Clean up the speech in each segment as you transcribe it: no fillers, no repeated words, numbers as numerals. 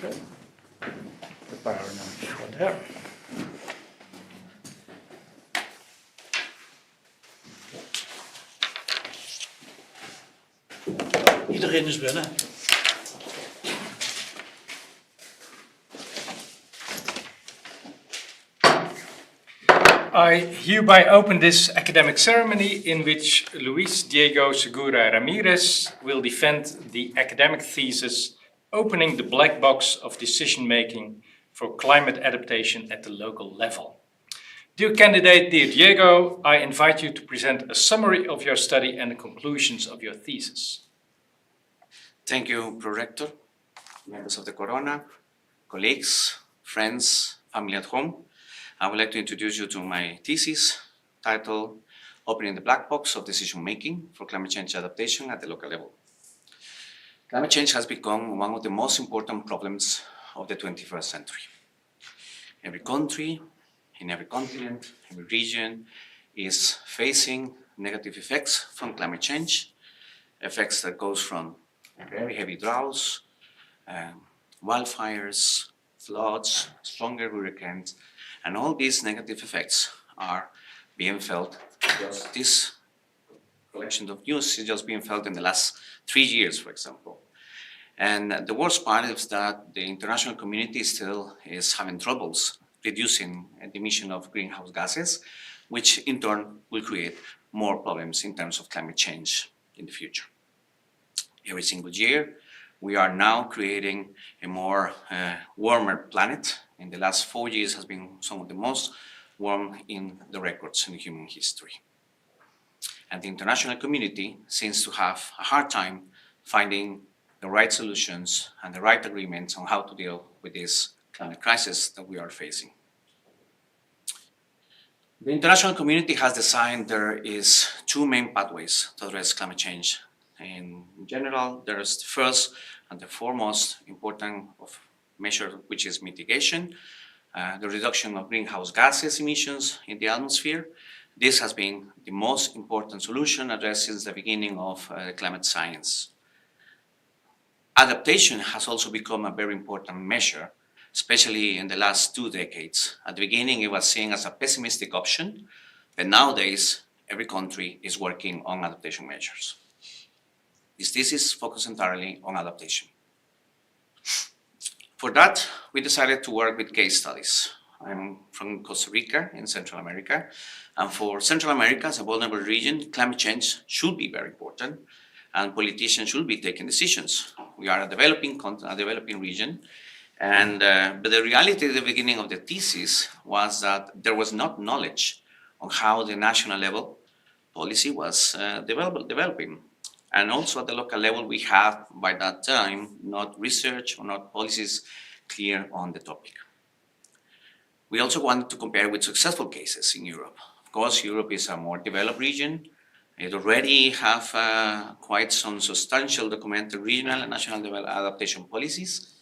Okay. De paar nummers voor daar. Iedereen is binnen. I hereby open this academic ceremony in which Luis Diego Segura Ramirez will defend the academic thesis Opening the Black Box of Decision-Making for Climate Adaptation at the Local Level. Dear candidate, dear Diego, I invite you to present a summary of your study and the conclusions of your thesis. Thank you, Prorector, members of the Corona, colleagues, friends, family at home. I would like to introduce you to my thesis titled Opening the Black Box of Decision-Making for Climate Change Adaptation at the Local Level. Climate change has become one of the most important problems of the 21st century. Every country, in every continent, every region is facing negative effects from climate change, effects that goes from very heavy droughts, wildfires, floods, stronger hurricanes, and all these negative effects are being felt. Just this collection of news is just being felt in the last 3 years, for example. And the worst part is that the international community still is having troubles reducing the emission of greenhouse gases, which in turn will create more problems in terms of climate change in the future. Every single year, we are now creating a more warmer planet. In the last 4 years has been some of the most warm in the records in human history. And the international community seems to have a hard time finding the right solutions and the right agreements on how to deal with this climate crisis that we are facing. The international community has decided there is 2 main pathways to address climate change. In general, there is the first and the foremost important measure, which is mitigation, the reduction of greenhouse gases emissions in the atmosphere. This has been the most important solution addressed since the beginning of climate science. Adaptation has also become a very important measure, especially in the last 2 decades. At the beginning, it was seen as a pessimistic option, but nowadays, every country is working on adaptation measures. This thesis focuses entirely on adaptation. For that, we decided to work with case studies. I'm from Costa Rica in Central America, and for Central America as a vulnerable region, climate change should be very important, and politicians should be taking decisions. We are a developing region, and but the reality at the beginning of the thesis was that there was not knowledge on how the national level policy was developing. And also at the local level, we have, by that time, not research or not policies clear on the topic. We also wanted to compare with successful cases in Europe. Of course, Europe is a more developed region. It already have quite some substantial documented regional and national adaptation policies.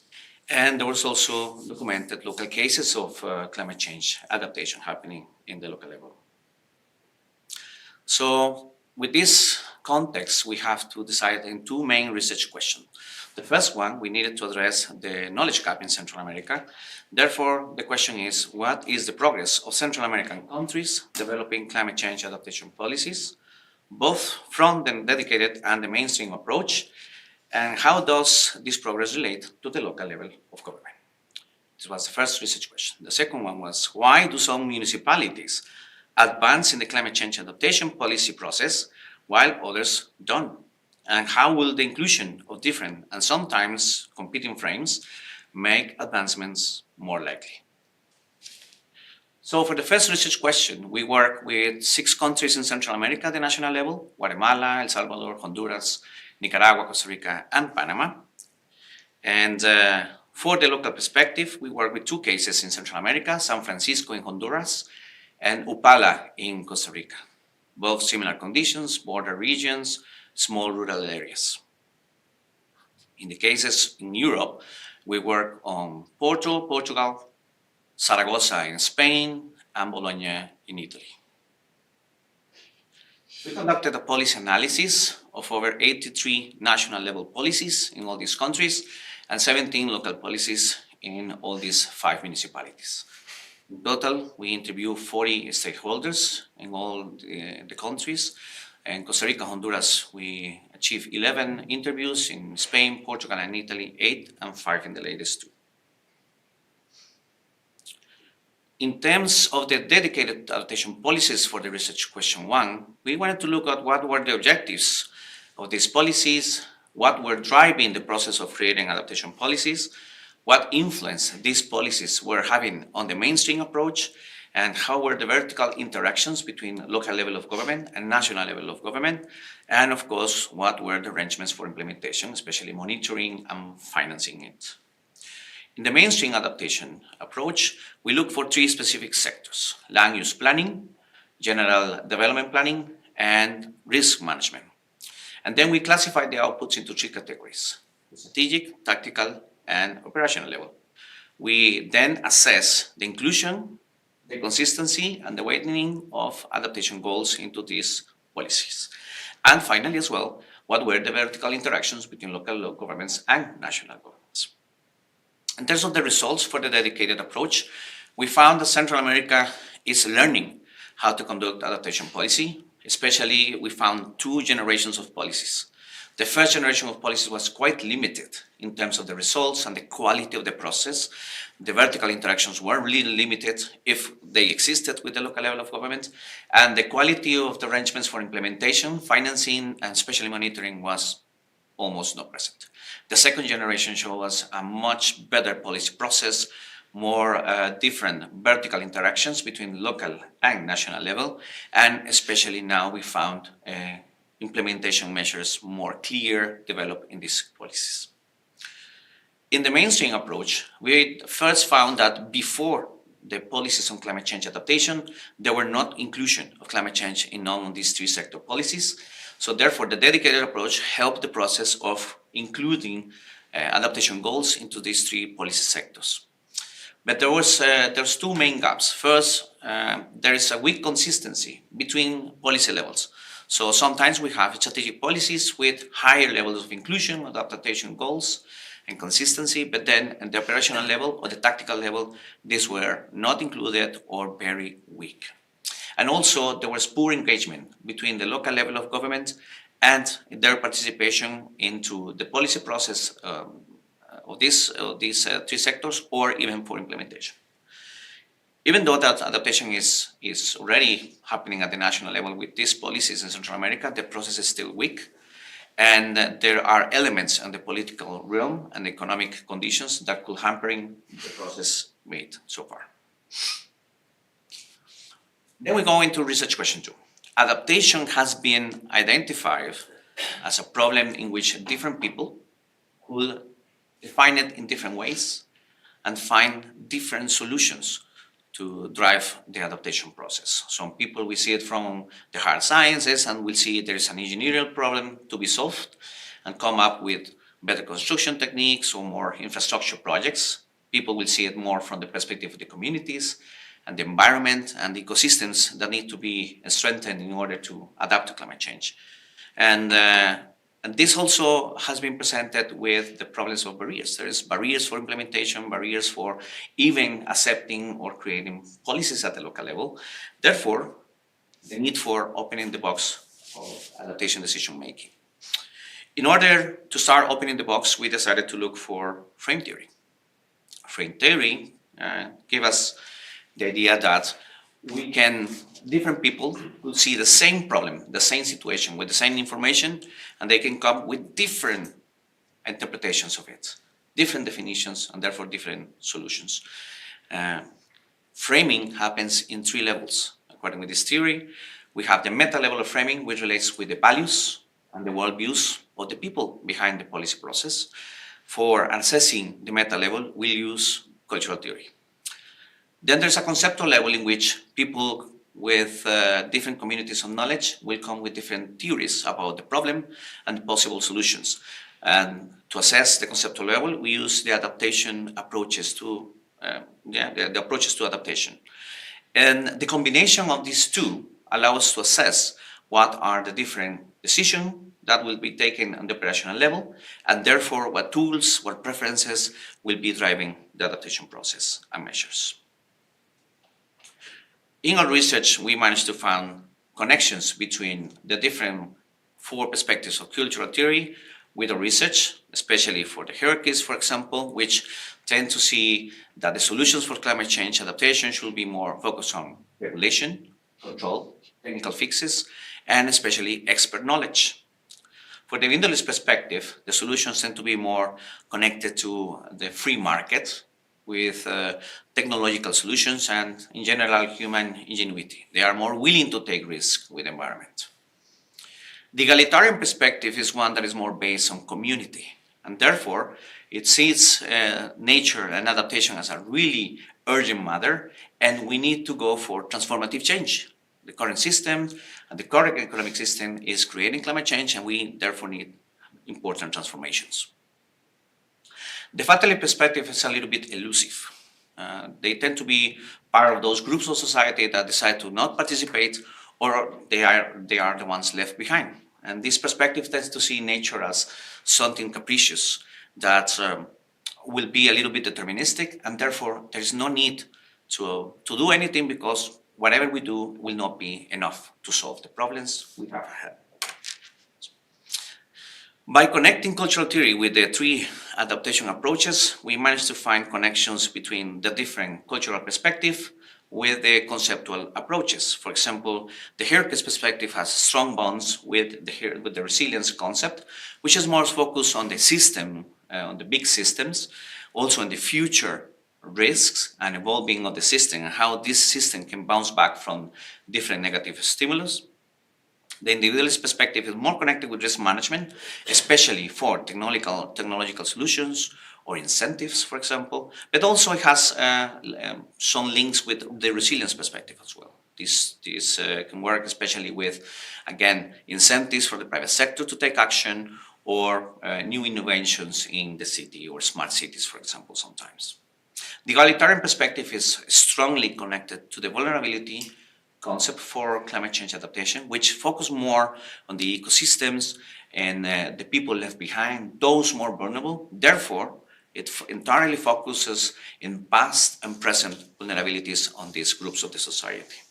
And there was also documented local cases of climate change adaptation happening in the local level. So with this context, we have to decide in 2 main research questions. The first one, we needed to address the knowledge gap in Central America. Therefore, the question is, what is the progress of Central American countries developing climate change adaptation policies, both from the dedicated and the mainstream approach, and how does this progress relate to the local level of government? This was the first research question. The second one was, why do some municipalities advance in the climate change adaptation policy process while others don't? And how will the inclusion of different and sometimes competing frames make advancements more likely? So for the first research question, we work with 6 countries in Central America at the national level: Guatemala, El Salvador, Honduras, Nicaragua, Costa Rica, and Panama. And for the local perspective, we work with 2 cases in Central America: San Francisco in Honduras and Upala in Costa Rica. Both similar conditions, border regions, small rural areas. In the cases in Europe, we work on Porto, Portugal, Zaragoza in Spain, and Bologna in Italy. We conducted a policy analysis of over 83 national level policies in all these countries, and 17 local policies in all these 5 municipalities. In total, we interview 40 stakeholders in all the countries. In Costa Rica, Honduras, we achieved 11 interviews. In Spain, Portugal, and Italy, 8, and 5 in the latest 2. In terms of the dedicated adaptation policies for the research question 1, we wanted to look at what were the objectives of these policies, what were driving the process of creating adaptation policies, what influence these policies were having on the mainstream approach, and how were the vertical interactions between local level of government and national level of government, and of course, what were the arrangements for implementation, especially monitoring and financing it. In the mainstream adaptation approach, we look for 3 specific sectors: land use planning, general development planning, and risk management. And then we classify the outputs into 3 categories: strategic, tactical, and operational level. We then assess the inclusion, the consistency, and the weighting of adaptation goals into these policies. And finally, as well, what were the vertical interactions between local governments and national governments. In terms of the results for the dedicated approach, we found that Central America is learning how to conduct adaptation policy. Especially, we found 2 generations of policies. The first generation of policies was quite limited in terms of the results and the quality of the process. The vertical interactions were really limited if they existed with the local level of government, and the quality of the arrangements for implementation, financing, and especially monitoring was almost not present. The second generation showed us a much better policy process, more different vertical interactions between local and national level, and especially now we found implementation measures more clear developed in these policies. In the mainstream approach, we first found that before the policies on climate change adaptation, there were not inclusion of climate change in none of these 3 sector policies. So therefore, the dedicated approach helped the process of including adaptation goals into these 3 policy sectors. But there's 2 main gaps. First, there is a weak consistency between policy levels. So sometimes we have strategic policies with higher levels of inclusion, adaptation goals, and consistency, but then at the operational level or the tactical level, these were not included or very weak. And also, there was poor engagement between the local level of government and their participation into the policy process of these 3 sectors, or even for implementation. Even though that adaptation is already happening at the national level with these policies in Central America, the process is still weak, and there are elements in the political realm and economic conditions that could hampering the process made so far. Then we go into research question 2. Adaptation has been identified as a problem in which different people will define it in different ways and find different solutions to drive the adaptation process. Some people will see it from the hard sciences and will see there is an engineering problem to be solved and come up with better construction techniques or more infrastructure projects. People will see it more from the perspective of the communities and the environment and the ecosystems that need to be strengthened in order to adapt to climate change. And this also has been presented with the problems of barriers. There is barriers for implementation, barriers for even accepting or creating policies at the local level. Therefore, the need for opening the box of adaptation decision making. In order to start opening the box, we decided to look for frame theory. Frame theory gave us the idea that different people will see the same problem, the same situation with the same information, and they can come with different interpretations of it, different definitions, and therefore different solutions. Framing happens in 3 levels. According to this theory, we have the meta level of framing, which relates with the values and the worldviews of the people behind the policy process. For assessing the meta level, we use cultural theory. Then there's a conceptual level in which people with different communities of knowledge will come with different theories about the problem and possible solutions. And to assess the conceptual level, we use the adaptation approaches to the approaches to adaptation. And the combination of these 2 allows us to assess what are the different decisions that will be taken on the operational level, and therefore what tools, what preferences will be driving the adaptation process and measures. In our research, we managed to find connections between the different 4 perspectives of cultural theory with our research, especially for the hierarchies, for example, which tend to see that the solutions for climate change adaptation should be more focused on regulation, control, technical fixes, and especially expert knowledge. For the individualist perspective, the solutions tend to be more connected to the free market with technological solutions and, in general, human ingenuity. They are more willing to take risks with the environment. The egalitarian perspective is one that is more based on community, and therefore it sees nature and adaptation as a really urgent matter, and we need to go for transformative change. The current system and the current economic system is creating climate change, and we therefore need important transformations. The fatalist perspective is a little bit elusive. They tend to be part of those groups of society that decide to not participate, or they are the ones left behind. And this perspective tends to see nature as something capricious that will be a little bit deterministic, and therefore there is no need to do anything, because whatever we do will not be enough to solve the problems we have ahead. By connecting cultural theory with the 3 adaptation approaches, we managed to find connections between the different cultural perspectives with the conceptual approaches. For example, the hierarchist perspective has strong bonds with the resilience concept, which is more focused on the system, on the big systems, also on the future risks and evolving of the system and how this system can bounce back from different negative stimulus. The individualist perspective is more connected with risk management, especially for technological solutions or incentives, for example, but also it has some links with the resilience perspective as well. This can work especially with, again, incentives for the private sector to take action, or new innovations in the city, or smart cities, for example, sometimes. The egalitarian perspective is strongly connected to the vulnerability concept for climate change adaptation, which focus more on the ecosystems and the people left behind, those more vulnerable. Therefore, it entirely focuses in past and present vulnerabilities on these groups of the society.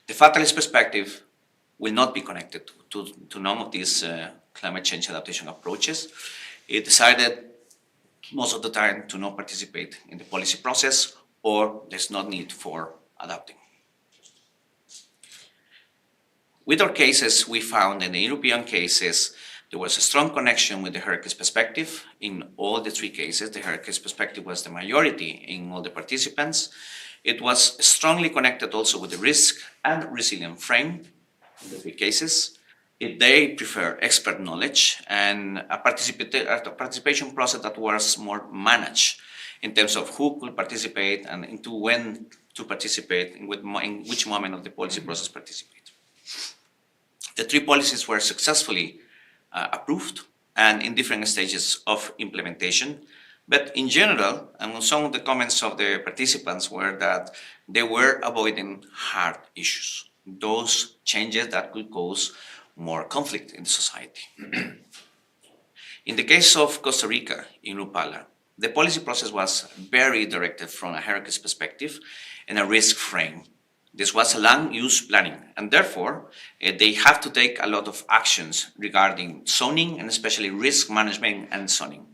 The fatalist perspective will not be connected to none of these climate change adaptation approaches. It decided most of the time to not participate in the policy process, or there's no need for adapting. With our cases, we found in the European cases, there was a strong connection with the hierarchist perspective. In all the 3 cases, the hierarchist perspective was the majority in all the participants. It was strongly connected also with the risk and resilient frame in the 3 cases. They prefer expert knowledge and a participation process that was more managed in terms of who could participate and into when to participate, in which moment of the policy process participate. The 3 policies were successfully approved and in different stages of implementation. But in general, and some of the comments of the participants were that they were avoiding hard issues, those changes that could cause more conflict in the society. In the case of Costa Rica, in Upala, the policy process was very directed from a hierarchist perspective and a risk frame. This was a land use planning, and therefore they have to take a lot of actions regarding zoning and especially risk management and zoning.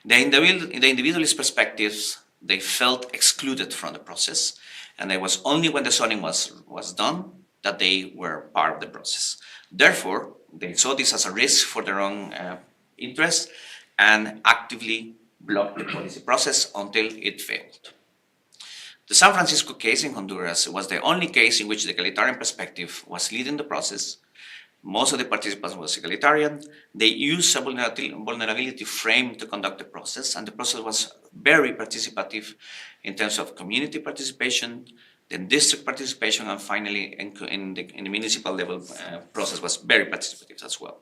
The individualist perspectives, they felt excluded from the process, and it was only when the zoning was done that they were part of the process. Therefore, they saw this as a risk for their own interest and actively blocked the policy process until it failed. The San Francisco case in Honduras was the only case in which the egalitarian perspective was leading the process. Most of the participants was egalitarian. They used a vulnerability frame to conduct the process, and the process was very participative in terms of community participation, then district participation, and finally in the municipal level process was very participative as well.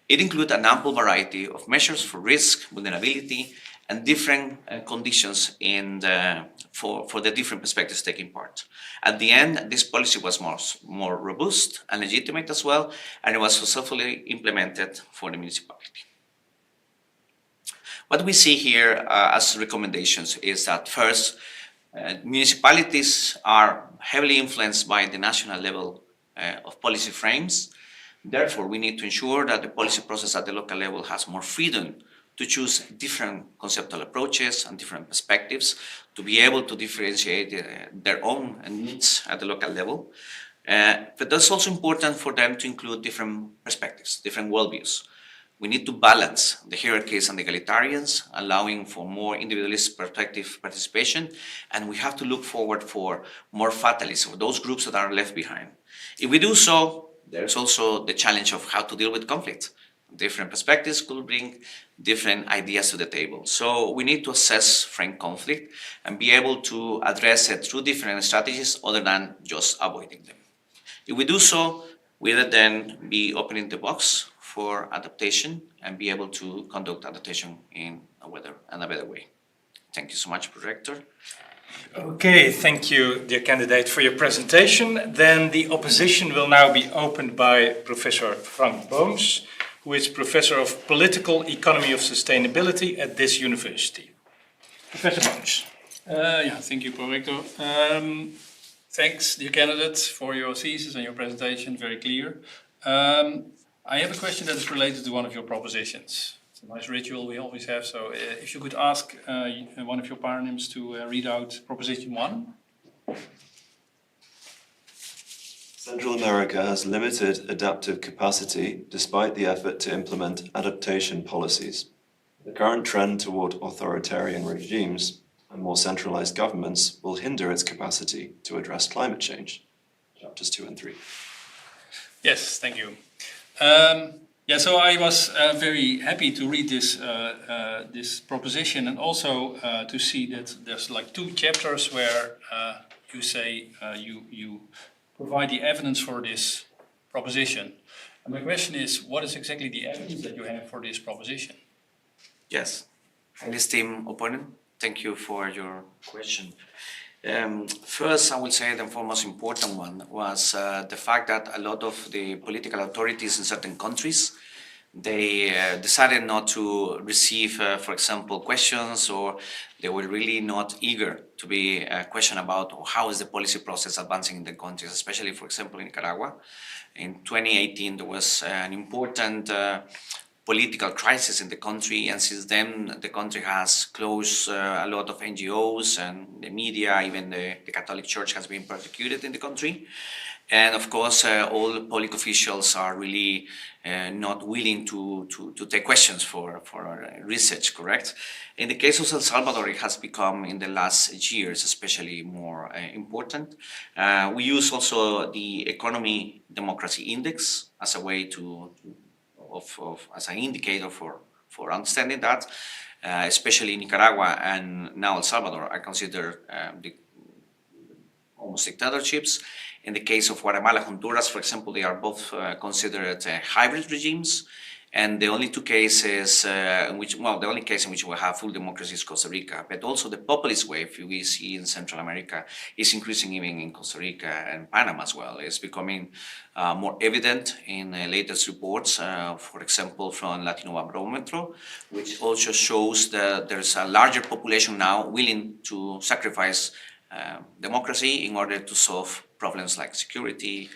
It included an ample variety of measures for risk, vulnerability, and different conditions for the different perspectives taking part. At the end, this policy was more robust and legitimate as well, and it was successfully implemented for the municipality. What we see here as recommendations is that first, municipalities are heavily influenced by the national level of policy frames. Therefore, we need to ensure that the policy process at the local level has more freedom to choose different conceptual approaches and different perspectives to be able to differentiate their own needs at the local level. But that's also important for them to include different perspectives, different worldviews. We need to balance the hierarchies and the egalitarians, allowing for more individualist perspective participation, and we have to look forward for more fatalists, or those groups that are left behind. If we do so, there's also the challenge of how to deal with conflict. Different perspectives could bring different ideas to the table. So we need to assess frank conflict and be able to address it through different strategies other than just avoiding them. If we do so, we will then be opening the box for adaptation and be able to conduct adaptation in a better way. Thank you so much, Director. Okay, thank you, dear candidate, for your presentation. Then the opposition will now be opened by Professor Frank Booms, who is Professor of Political Economy of Sustainability at this university. Professor Booms. Thank you, Prorector. Thanks, dear candidate, for your thesis and your presentation, very clear. I have a question that is related to one of your propositions. It's a nice ritual we always have, so if you could ask one of your parliaments to read out Proposition 1. Central America has limited adaptive capacity despite the effort to implement adaptation policies. The current trend toward authoritarian regimes and more centralized governments will hinder its capacity to address climate change. Chapters 2 and 3. Yes, thank you. So I was very happy to read this proposition, and also to see that there's like 2 chapters where you say you provide the evidence for this proposition. And my question is, what is exactly the evidence that you have for this proposition? Yes, and esteemed opponent, thank you for your question. First, I would say the foremost important one was the fact that a lot of the political authorities in certain countries, they decided not to receive, for example, questions, or they were really not eager to be questioned about how is the policy process advancing in the countries, especially, for example, in Nicaragua. In 2018, there was an important political crisis in the country, and since then the country has closed a lot of NGOs and the media, even the Catholic Church has been persecuted in the country. And of course, all public officials are really not willing to take questions for research, correct? In the case of El Salvador, it has become in the last years especially more important. We use also the Economy Democracy Index as a way as an indicator for understanding that, especially Nicaragua and now El Salvador are considered almost dictatorships. In the case of Guatemala, Honduras, for example, they are both considered hybrid regimes. And the only two cases the only case in which we have full democracy is Costa Rica. But also the populist wave we see in Central America is increasing even in Costa Rica and Panama as well. It's becoming more evident in latest reports, for example, from Latino Barometro, which also shows that there's a larger population now willing to sacrifice democracy in order to solve problems like security.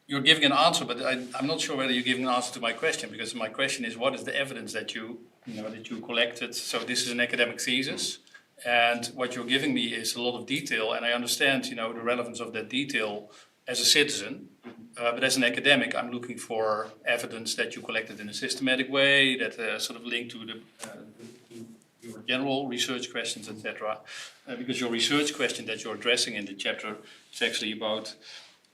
You're giving an answer, but I'm not sure whether you're giving an answer to my question, because my question is, what is the evidence that you collected? So this is an academic thesis, and what you're giving me is a lot of detail, and I understand, the relevance of that detail as a citizen, but as an academic, I'm looking for evidence that you collected in a systematic way, that sort of linked to your general research questions, etc. Because your research question that you're addressing in the chapter is actually about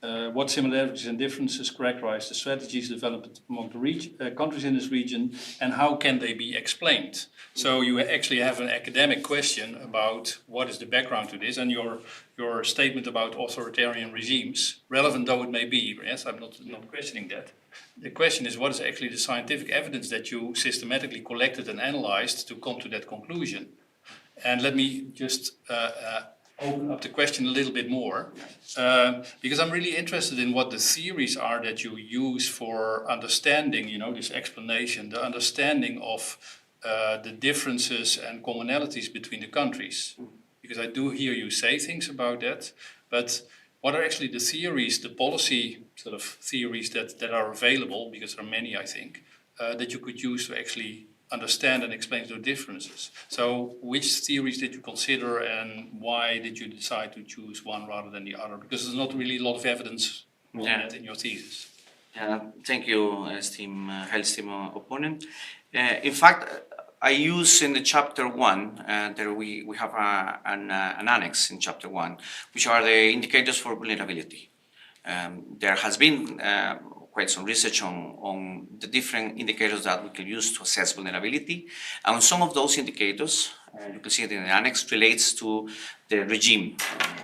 what similarities and differences characterize the strategies developed among the countries in this region, and how can they be explained? So you actually have an academic question about what is the background to this, and your statement about authoritarian regimes, relevant though it may be, yes, I'm not questioning that. The question is, what is actually the scientific evidence that you systematically collected and analyzed to come to that conclusion? And let me just open up the question a little bit more, because I'm really interested in what the theories are that you use for understanding, this explanation, the understanding of the differences and commonalities between the countries. Because I do hear you say things about that, but what are actually the theories, the policy sort of theories that are available, because there are many, I think, that you could use to actually understand and explain the differences? So which theories did you consider, and why did you decide to choose one rather than the other? Because there's not really a lot of evidence on that in your thesis. Thank you, highly esteemed opponent. In fact, I use in the chapter 1, there we have an annex in chapter 1, which are the indicators for vulnerability. There has been quite some research on the different indicators that we can use to assess vulnerability. And some of those indicators, you can see it in the annex, relates to the regime.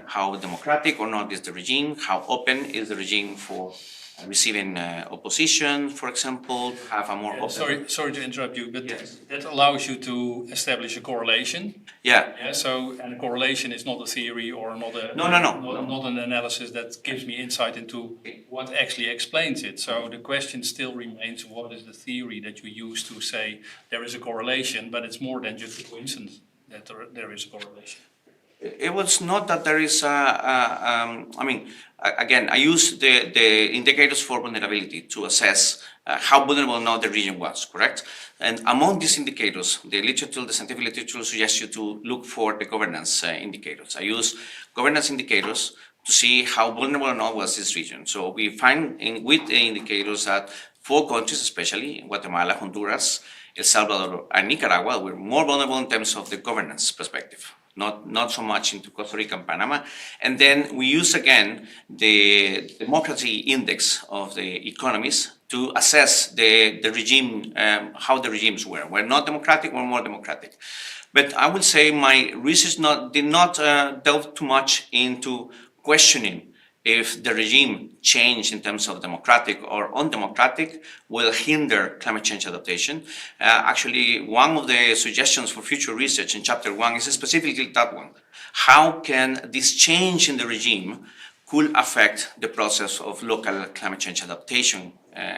How democratic or not is the regime, how open is the regime for receiving opposition, for example, have a more open... Sorry to interrupt you, but Yes. that allows you to establish a correlation. Yeah. And a correlation is not a theory or not an analysis that gives me insight into what actually explains it. So the question still remains, what is the theory that you use to say there is a correlation, but it's more than just a coincidence that there is a correlation? It was not that there is again, I use the indicators for vulnerability to assess how vulnerable or not the region was, correct? And among these indicators, the scientific literature suggests you to look for the governance indicators. I use governance indicators to see how vulnerable or not was this region. So we find with the indicators that 4 countries, especially Guatemala, Honduras, El Salvador, and Nicaragua, were more vulnerable in terms of the governance perspective. Not so much into Costa Rica and Panama. And then we use again the democracy index of the economies to assess the regime, how the regimes were. Were not democratic or more democratic. But I would say my research did not delve too much into questioning if the regime change in terms of democratic or undemocratic will hinder climate change adaptation. Actually, one of the suggestions for future research in chapter 1 is specifically that one. How can this change in the regime could affect the process of local climate change adaptation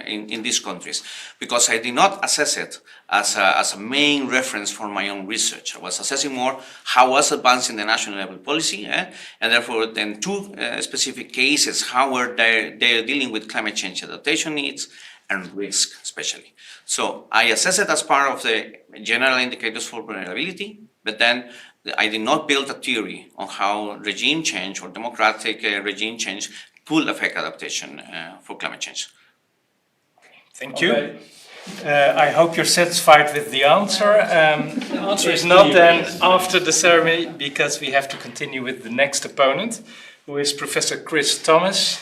in these countries? Because I did not assess it as a main reference for my own research. I was assessing more how was advancing the national level policy, and therefore then 2 specific cases, how were they dealing with climate change adaptation needs and risk especially. So I assess it as part of the general indicators for vulnerability, but then I did not build a theory on how regime change or democratic regime change could affect adaptation for climate change. Thank you. I hope you're satisfied with the answer. If not, then after the ceremony, because we have to continue with the next opponent, who is Professor Chris Thomas,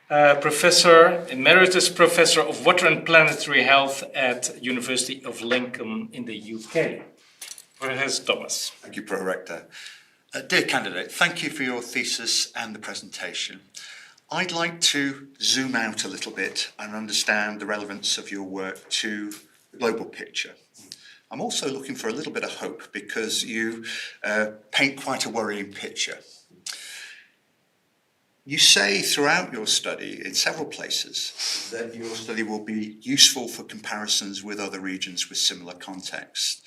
Emeritus Professor of Water and Planetary Health at University of Lincoln in the UK. Professor Thomas. Thank you, Pro-Rector. Dear candidate, thank you for your thesis and the presentation. I'd like to zoom out a little bit and understand the relevance of your work to the global picture. I'm also looking for a little bit of hope because you paint quite a worrying picture. You say throughout your study, in several places, that your study will be useful for comparisons with other regions with similar context,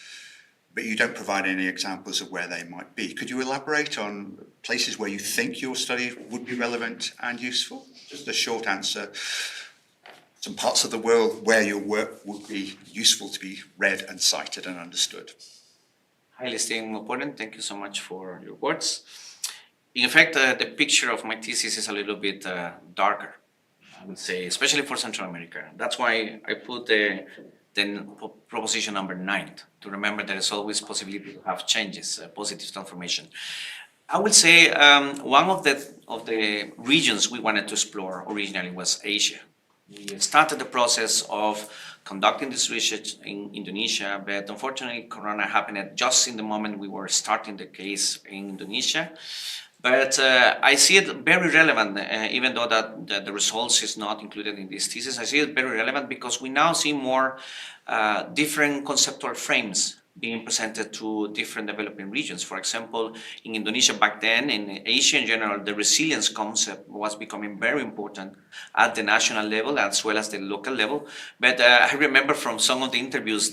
but you don't provide any examples of where they might be. Could you elaborate on places where you think your study would be relevant and useful? Just a short answer. Some parts of the world where your work would be useful to be read and cited and understood. Highly esteemed opponent, thank you so much for your words. In fact, the picture of my thesis is a little bit darker, I would say, especially for Central America. That's why I put then proposition number 9, to remember there is always possibility to have changes, positive transformation. I would say one of the regions we wanted to explore originally was Asia. We started the process of conducting this research in Indonesia, but unfortunately Corona happened just in the moment we were starting the case in Indonesia. But I see it very relevant, even though that the results is not included in this thesis. I see it very relevant because we now see more different conceptual frames being presented to different developing regions. For example, in Indonesia back then, in Asia in general, the resilience concept was becoming very important at the national level as well as the local level. But I remember from some of the interviews,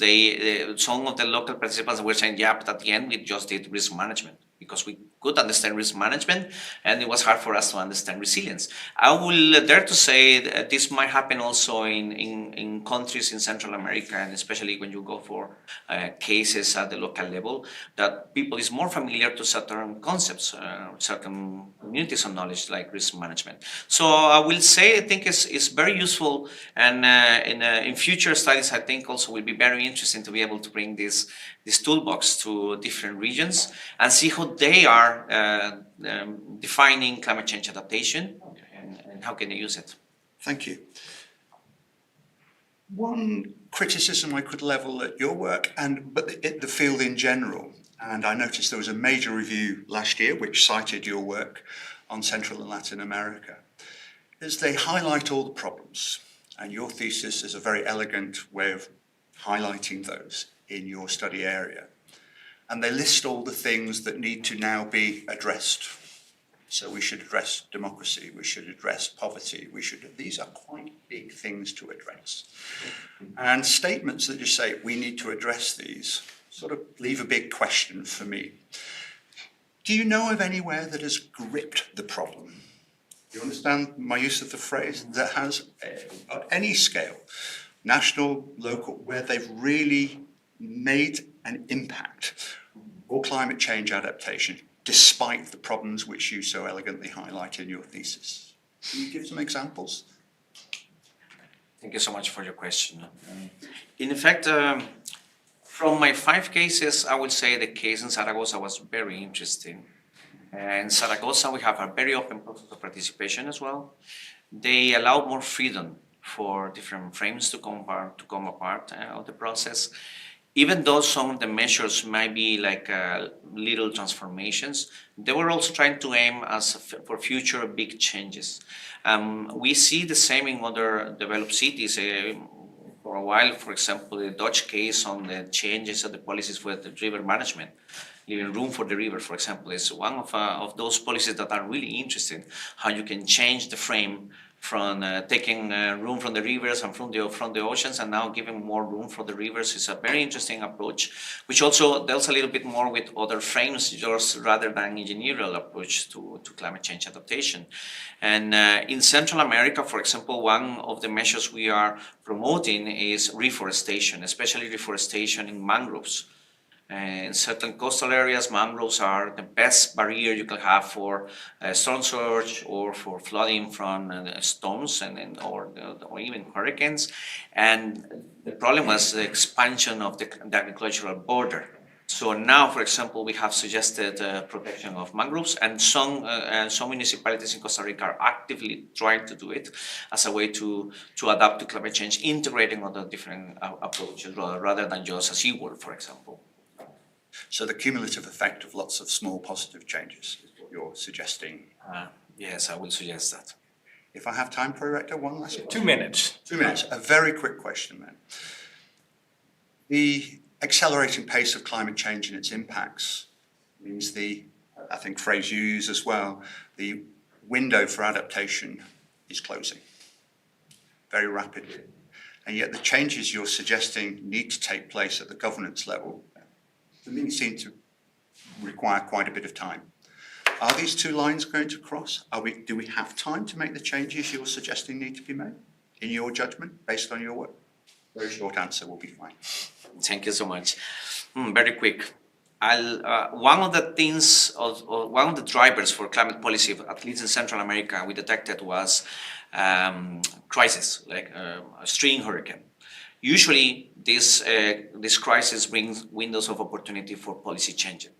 some of the local participants were saying, yeah, but at the end we just did risk management because we could understand risk management and it was hard for us to understand resilience. I will dare to say that this might happen also in countries in Central America, and especially when you go for cases at the local level, that people is more familiar to certain concepts, certain communities of knowledge like risk management. So I will say, I think it's very useful, and in future studies, I think also will be very interesting to be able to bring this toolbox to different regions and see how they are defining climate change adaptation and how can they use it. Thank you. One criticism I could level at your work, but the field in general, and I noticed there was a major review last year which cited your work on Central and Latin America, is they highlight all the problems, and your thesis is a very elegant way of highlighting those in your study area. And they list all the things that need to now be addressed. So we should address democracy, we should address poverty, these are quite big things to address. And statements that just say, we need to address these, sort of leave a big question for me. Do you know of anywhere that has gripped the problem? Do you understand my use of the phrase? That has, at any scale, national, local, where they've really made an impact for climate change adaptation, despite the problems which you so elegantly highlight in your thesis. Can you give some examples? Thank you so much for your question. In fact, from my 5 cases, I would say the case in Zaragoza was very interesting. In Zaragoza, we have a very open process of participation as well. They allow more freedom for different frames to come apart of the process. Even though some of the measures might be like little transformations, they were also trying to aim for future big changes. We see the same in other developed cities. For a while, for example, the Dutch case on the changes of the policies for the river management, leaving room for the river, for example, is one of those policies that are really interesting, how you can change the frame from taking room from the rivers and from the oceans and now giving more room for the rivers is a very interesting approach, which also deals a little bit more with other frames just rather than engineering approach to climate change adaptation. And in Central America, for example, one of the measures we are promoting is reforestation, especially reforestation in mangroves. In certain coastal areas, mangroves are the best barrier you can have for storm surge or for flooding from storms or even hurricanes. And the problem was the expansion of the agricultural border. So now, for example, we have suggested protection of mangroves, and some municipalities in Costa Rica are actively trying to do it as a way to adapt to climate change, integrating other different approaches rather than just a seawall, for example. So the cumulative effect of lots of small positive changes is what you're suggesting. Yes, I will suggest that. If I have time, Pro-Rector, one last question. 2 minutes. 2 minutes. A very quick question then. The accelerating pace of climate change and its impacts means I think phrase you use as well, the window for adaptation is closing very rapidly. And yet the changes you're suggesting need to take place at the governance level, to me, seem to require quite a bit of time. Are these 2 lines going to cross? Do we have time to make the changes you're suggesting need to be made, in your judgment, based on your work? Very short answer will be fine. Thank you so much. Very quick. One of the things, one of the drivers for climate policy, at least in Central America, we detected was crisis, like a string hurricane. Usually, this crisis brings windows of opportunity for policy changing.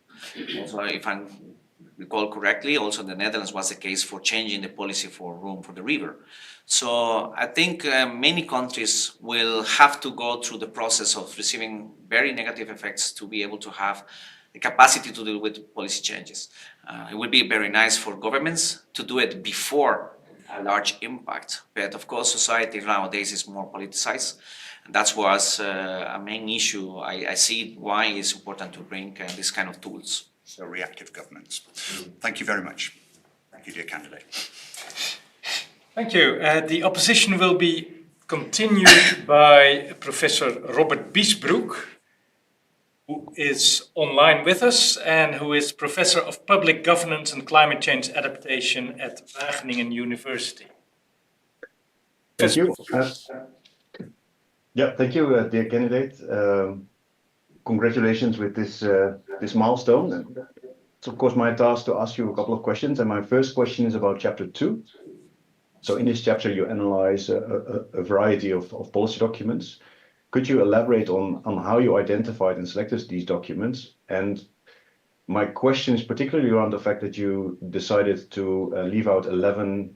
So if I'm recall correctly, also in the Netherlands was the case for changing the policy for room for the river. So I think many countries will have to go through the process of receiving very negative effects to be able to have the capacity to deal with policy changes. It would be very nice for governments to do it before a large impact, but of course society nowadays is more politicized. And that was a main issue. I see why it's important to bring this kind of tools. So reactive governance. Thank you very much. Thank you, dear candidate. Thank you. The opposition will be continued by Professor Robert Biesbroek, who is online with us and who is Professor of Public Governance and Climate Change Adaptation at Wageningen University. Thank you. Thank you, dear candidate. Congratulations with this milestone. It's of course my task to ask you a couple of questions, and my first question is about chapter 2. So in this chapter you analyze a variety of policy documents. Could you elaborate on how you identified and selected these documents? And my question is particularly around the fact that you decided to leave out 11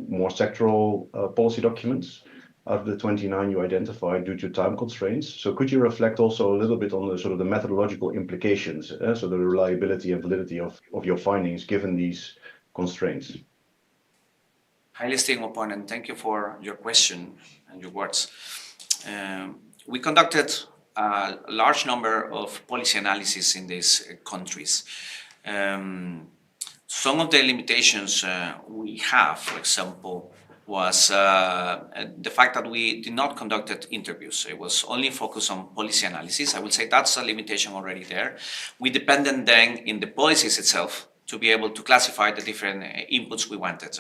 more sectoral policy documents out of the 29 you identified due to time constraints. So could you reflect also a little bit on the sort of the methodological implications, so the reliability and validity of your findings given these constraints? Highly esteemed opponent, thank you for your question and your words. We conducted a large number of policy analysis in these countries. Some of the limitations we have, for example, was the fact that we did not conduct interviews. It was only focused on policy analysis. I would say that's a limitation already there. We depended then in the policies itself to be able to classify the different inputs we wanted.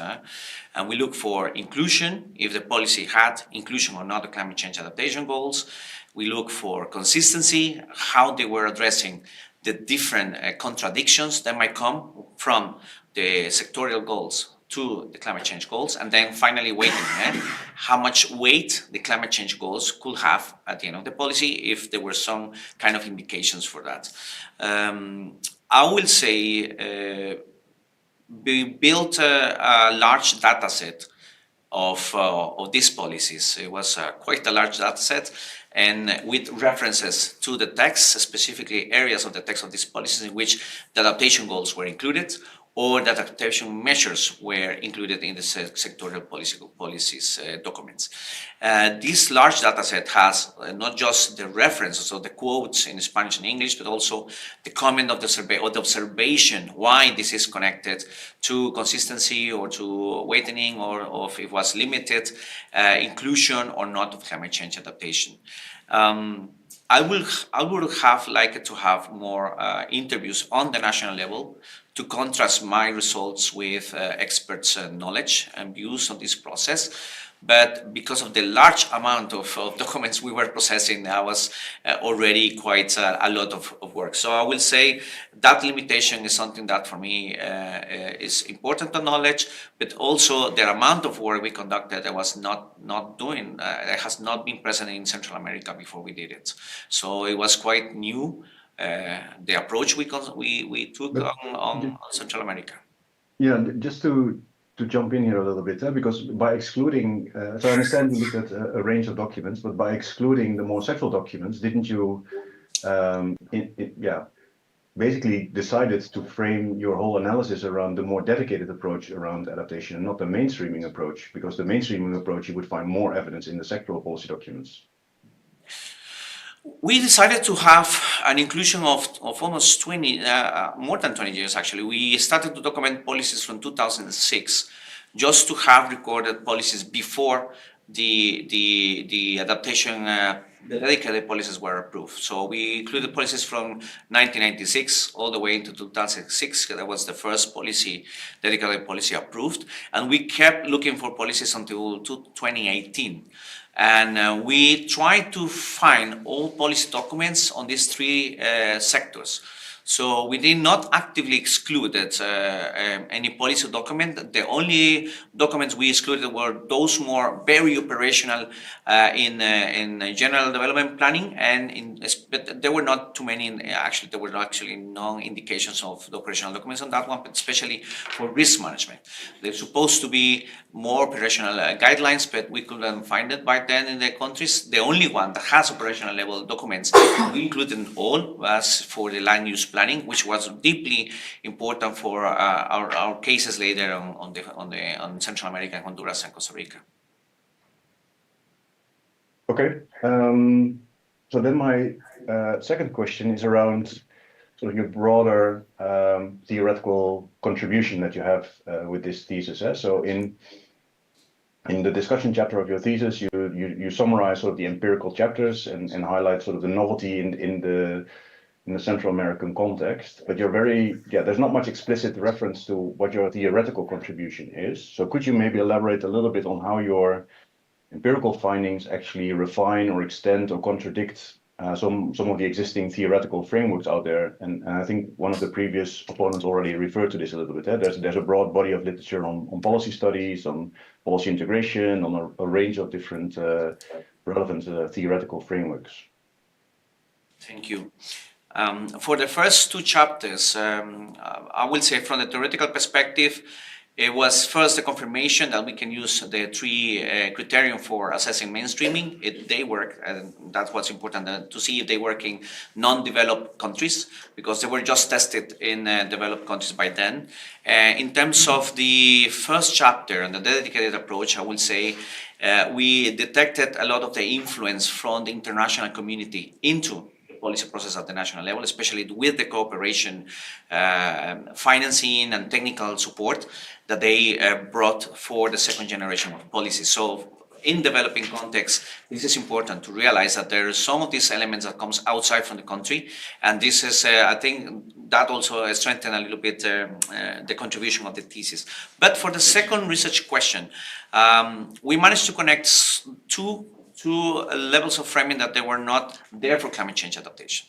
And we look for inclusion, if the policy had inclusion or not, the climate change adaptation goals. We look for consistency, how they were addressing the different contradictions that might come from the sectorial goals to the climate change goals. And then finally weighting, how much weight the climate change goals could have at the end of the policy if there were some kind of indications for that. I will say we built a large data set of these policies. It was quite a large data set, and with references to the text, specifically areas of the text of these policies in which the adaptation goals were included, or that adaptation measures were included in the sectorial policies documents. This large data set has not just the references or the quotes in Spanish and English, but also the comment of the survey or the observation why this is connected to consistency or to weighting or if it was limited inclusion or not of climate change adaptation. I would have liked to have more interviews on the national level to contrast my results with experts' knowledge and views on this process. But because of the large amount of documents we were processing, that was already quite a lot of work. So I will say that limitation is something that for me is important to acknowledge, but also the amount of work we conducted that was not doing, it has not been present in Central America before we did it. So it was quite new, the approach we took on Central America. Yeah, just to jump in here a little bit, because by excluding, so I understand you looked at a range of documents, but by excluding the more sectoral documents, didn't you, basically decided to frame your whole analysis around the more dedicated approach around adaptation and not the mainstreaming approach? Because the mainstreaming approach, you would find more evidence in the sectoral policy documents. We decided to have an inclusion of almost 20, more than 20 years actually. We started to document policies from 2006, just to have recorded policies before the adaptation, the dedicated policies were approved. So we included policies from 1996 all the way into 2006. That was the first policy, dedicated policy approved. And we kept looking for policies until 2018. And we tried to find all policy documents on these three sectors. So we did not actively exclude any policy document. The only documents we excluded were those more very operational in general development planning, and but there were not too many. Actually, there were actually no indications of the operational documents on that one, but especially for risk management. They're supposed to be more operational guidelines, but we couldn't find it by then in the countries. The only one that has operational level documents, we included in all, was for the land use planning, which was deeply important for our cases later on Central America, Honduras, and Costa Rica. Okay. So then my second question is around sort of your broader theoretical contribution that you have with this thesis. So in the discussion chapter of your thesis, you summarize sort of the empirical chapters and highlight sort of the novelty in the Central American context, but there's not much explicit reference to what your theoretical contribution is. So could you maybe elaborate a little bit on how your empirical findings actually refine or extend or contradict some of the existing theoretical frameworks out there? And I think one of the previous opponents already referred to this a little bit. There's a broad body of literature on policy studies, on policy integration, on a range of different relevant theoretical frameworks. Thank you. For the first two chapters, I will say from the theoretical perspective, it was first the confirmation that we can use the three criterion for assessing mainstreaming. They work, and that's what's important to see if they work in non-developed countries, because they were just tested in developed countries by then. In terms of the first chapter and the dedicated approach, I will say we detected a lot of the influence from the international community into policy process at the national level, especially with the cooperation, financing and technical support that they brought for the second generation of policies. So in developing context, this is important to realize that there are some of these elements that comes outside from the country, and this is, I think, that also strengthened a little bit the contribution of the thesis. But for the second research question, we managed to connect two levels of framing that they were not there for climate change adaptation.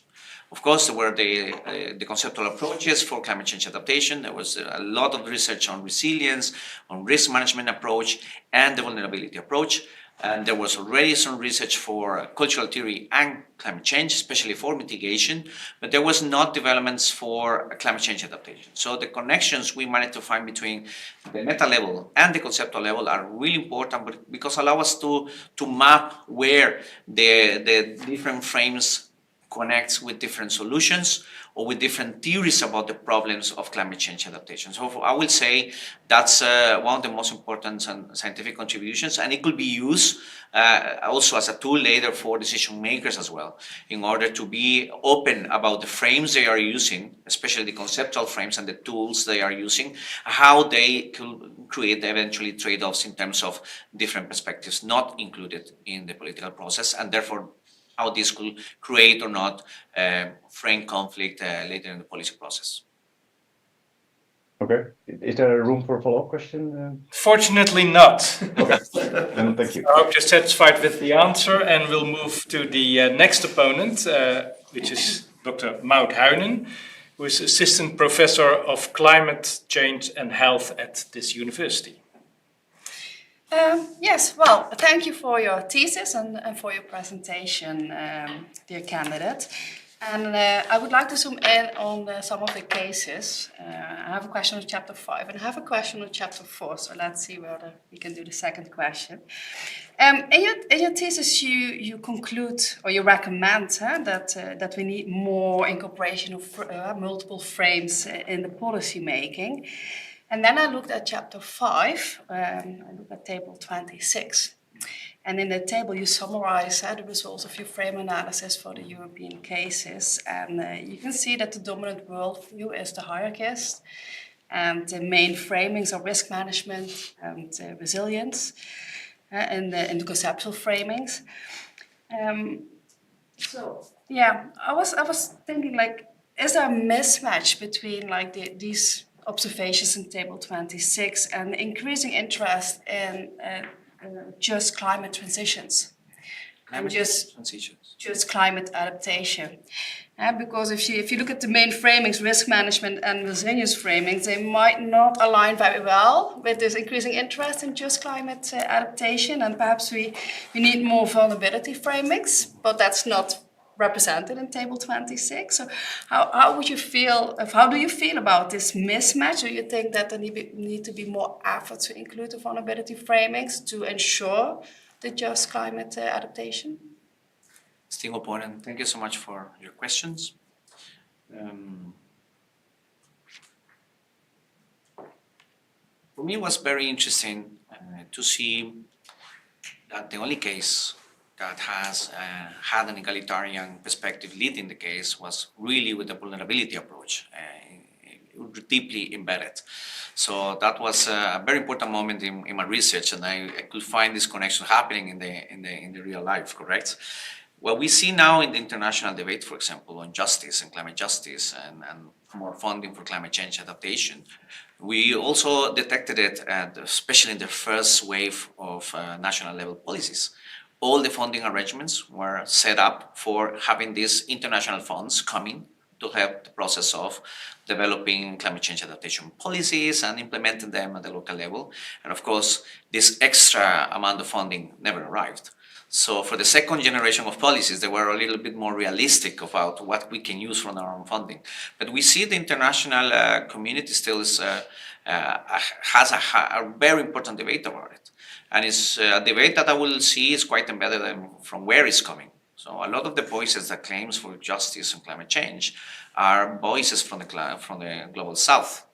Of course, there were the conceptual approaches for climate change adaptation. There was a lot of research on resilience, on risk management approach, and the vulnerability approach. And there was already some research for cultural theory and climate change, especially for mitigation, but there was not developments for climate change adaptation. So the connections we managed to find between the meta level and the conceptual level are really important because allow us to map where the different frames connects with different solutions or with different theories about the problems of climate change adaptation. So I will say that's one of the most important scientific contributions, and it could be used also as a tool later for decision makers as well, in order to be open about the frames they are using, especially the conceptual frames and the tools they are using, how they could create eventually trade-offs in terms of different perspectives not included in the political process, and therefore how this could create or not frame conflict later in the policy process. Okay. Is there room for a follow-up question? Fortunately not. Okay. Then thank you. I hope you're satisfied with the answer, and we'll move to the next opponent, which is Dr. Maud Huinen, who is Assistant Professor of Climate Change and Health at this university. Yes, well, thank you for your thesis and for your presentation, dear candidate. And I would like to zoom in on some of the cases. I have a question on chapter 5 and I have a question on chapter 4, so let's see whether we can do the second question. In your thesis, you conclude or you recommend that we need more incorporation of multiple frames in the policy making. And then I looked at chapter 5, I looked at table 26. And in the table you summarize the results of your frame analysis for the European cases. And you can see that the dominant worldview is the hierarchist. And the main framings are risk management and resilience in the conceptual framings. So yeah, I was thinking, like, is there a mismatch between like these observations in table 26 and increasing interest in just climate transitions? and just transitions. climate adaptation. Because if you look at the main framings, risk management and resilience framings, they might not align very well with this increasing interest in just climate adaptation, and perhaps we need more vulnerability framings, but that's not represented in table 26. So how do you feel about this mismatch? Do you think that there need to be more effort to include the vulnerability framings to ensure the just climate adaptation? Distinguished opponent, thank you so much for your questions. For me, it was very interesting to see that the only case that has had an egalitarian perspective leading the case was really with the vulnerability approach, deeply embedded. So that was a very important moment in my research, and I could find this connection happening in the real life, correct? What we see now in the international debate, for example, on justice and climate justice and more funding for climate change adaptation, we also detected it, especially in the first wave of national level policies. All the funding arrangements were set up for having these international funds coming to help the process of developing climate change adaptation policies and implementing them at the local level. And of course, this extra amount of funding never arrived. So for the second generation of policies, they were a little bit more realistic about what we can use from our own funding. But we see the international community still has a very important debate about it. And it's a debate that I will see is quite embedded from where it's coming. So a lot of the voices that claims for justice and climate change are voices from the global south,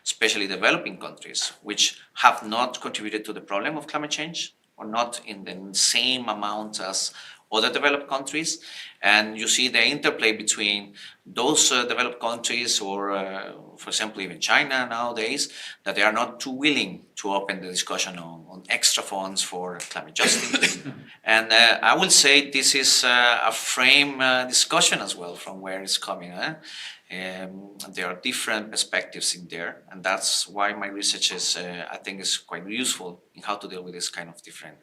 especially developing countries, which have not contributed to the problem of climate change, or not in the same amount as other developed countries. And you see the interplay between those developed countries, or for example, even China nowadays, that they are not too willing to open the discussion on extra funds for climate justice. And I will say this is a frame discussion as well from where it's coming. There are different perspectives in there, and that's why my research is, I think, is quite useful in how to deal with this kind of different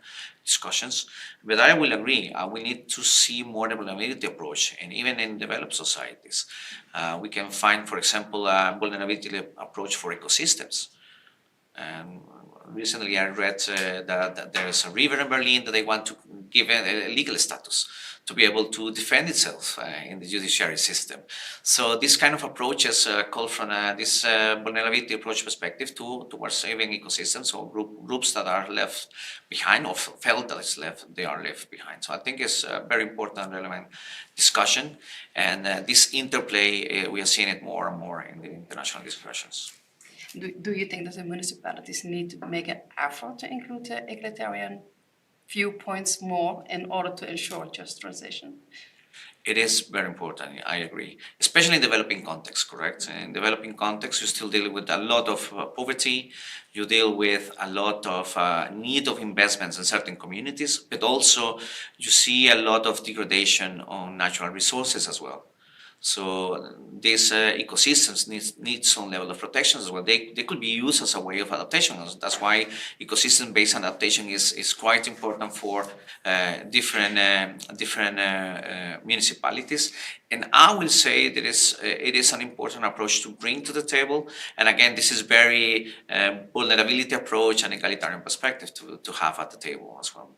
discussions. But I will agree, we need to see more the vulnerability approach, and even in developed societies, we can find, for example, a vulnerability approach for ecosystems. And recently I read that there is a river in Berlin that they want to give a legal status to be able to defend itself in the judiciary system. So this kind of approaches call from this vulnerability approach perspective towards saving ecosystems, or groups that are left behind or felt that they are left behind. So I think it's a very important and relevant discussion, and this interplay, we are seeing it more and more in the international discussions. Do you think that the municipalities need to make an effort to include the egalitarian viewpoints more in order to ensure just transition? It is very important, I agree, especially in developing context, correct? In developing context, you still deal with a lot of poverty, you deal with a lot of need of investments in certain communities, but also you see a lot of degradation on natural resources as well. So these ecosystems need some level of protection as well. They could be used as a way of adaptation. That's why ecosystem-based adaptation is quite important for different municipalities. And I will say that it is an important approach to bring to the table. And again, this is very vulnerability approach and egalitarian perspective to have at the table as well.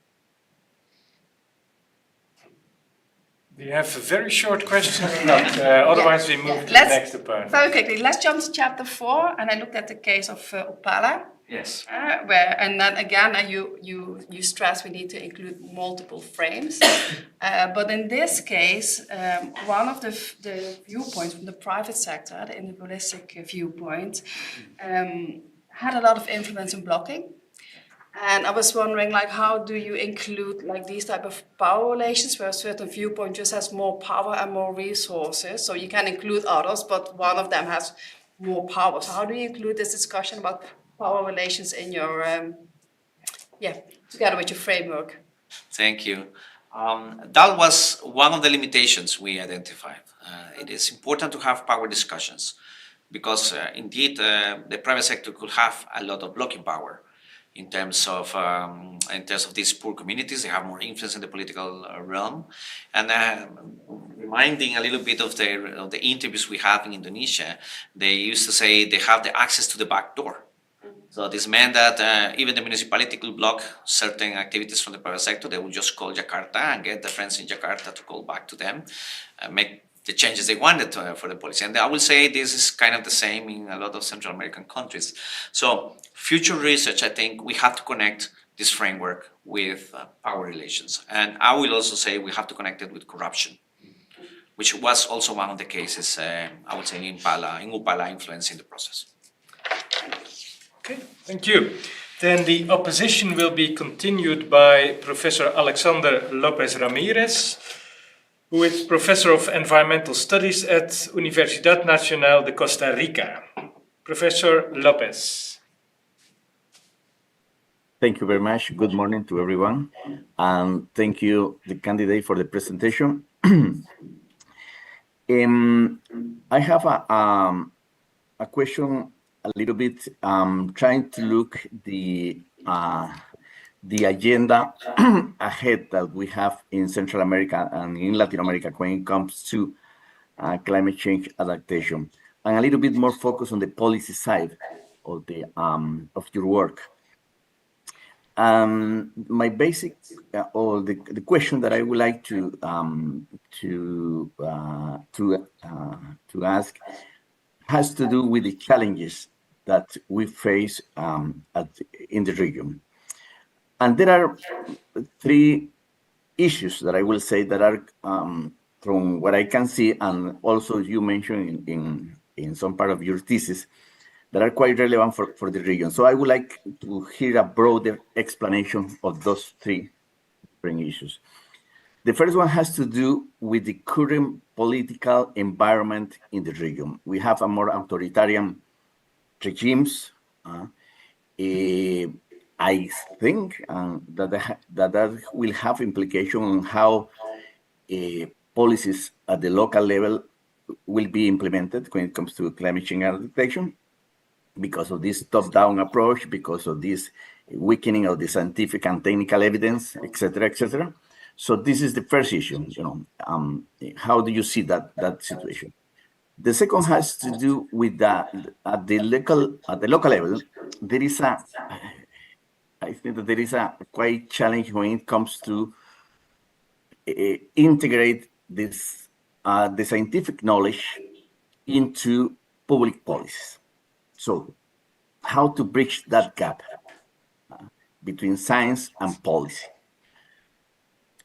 We have a very short question, but otherwise we move to the next opponent. Very quickly, let's jump to chapter 4, and I looked at the case of Opala. Yes. And then again, you stress we need to include multiple frames. But in this case, one of the viewpoints from the private sector, the individualistic viewpoint, had a lot of influence in blocking. And I was wondering, like, how do you include like these type of power relations where a certain viewpoint just has more power and more resources? So you can include others, but one of them has more power. So how do you include this discussion about power relations in your, together with your framework? Thank you. That was one of the limitations we identified. It is important to have power discussions because indeed the private sector could have a lot of blocking power. in terms of these poor communities. They have more influence in the political realm, and reminding a little bit of the interviews we have in Indonesia, they used to say they have the access to the back door. So this meant that even the municipality could block certain activities from the private sector. They would just call Jakarta and get the friends in Jakarta to call back to them, make the changes they wanted for the policy. And I will say this is kind of the same in a lot of Central American countries. So future research, I think we have to connect this framework with power relations. And I will also say we have to connect it with corruption, which was also one of the cases, I would say, in Upala influencing the process. Okay, thank you. Then the opposition will be continued by Professor Alexander Lopez Ramirez, who is Professor of Environmental Studies at Universidad Nacional de Costa Rica. Professor Lopez. Thank you very much. Good morning to everyone. And thank you, the candidate, for the presentation. I have a question a little bit, trying to look the agenda ahead that we have in Central America and in Latin America when it comes to climate change adaptation, and a little bit more focus on the policy side of the of your work. My basic or the question that I would like to ask has to do with the challenges that we face in the region. And there are three issues that I will say that are, from what I can see, and also you mentioned in some part of your thesis, that are quite relevant for the region. So I would like to hear a broader explanation of those three different issues. The first one has to do with the current political environment in the region. We have a more authoritarian regimes. I think that will have implication on how policies at the local level will be implemented when it comes to climate change adaptation, because of this top-down approach, because of this weakening of the scientific and technical evidence, etc., etc. So this is the first issue. How do you see that situation? The second has to do with at the local level. I think that there is a quite challenge when it comes to integrate this the scientific knowledge into public policies. So, how to bridge that gap between science and policy?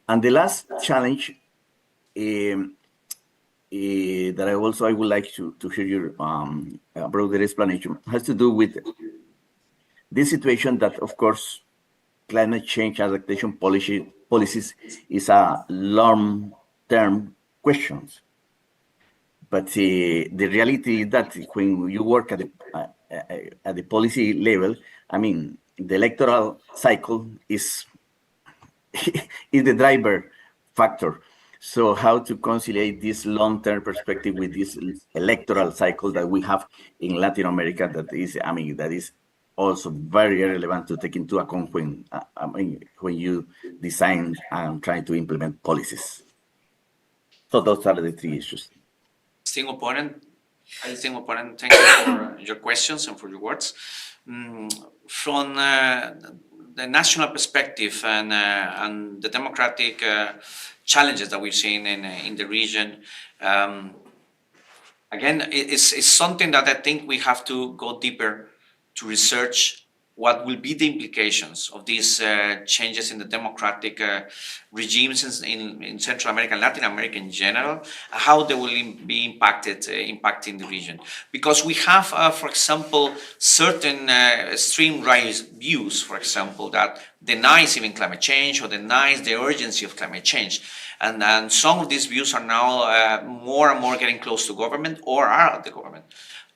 And the last challenge that I would like to hear your broader explanation has to do with this situation that, of course, climate change adaptation policies is a long-term question. But the reality is that when you work at the policy level, I mean, the electoral cycle is the driver factor. So how to conciliate this long-term perspective with this electoral cycle that we have in Latin America that is also very relevant to take into account when you design and try to implement policies. So those are the three issues. Distinguished opponent, thank you for your questions and for your words. From the national perspective and the democratic challenges that we're seeing in the region, again, it's something that I think we have to go deeper to research what will be the implications of these changes in the democratic regimes in Central America and Latin America in general, how they will be impacting the region. Because we have, for example, certain extreme right views, for example, that denies even climate change or denies the urgency of climate change. And some of these views are now more and more getting close to government or are at the government.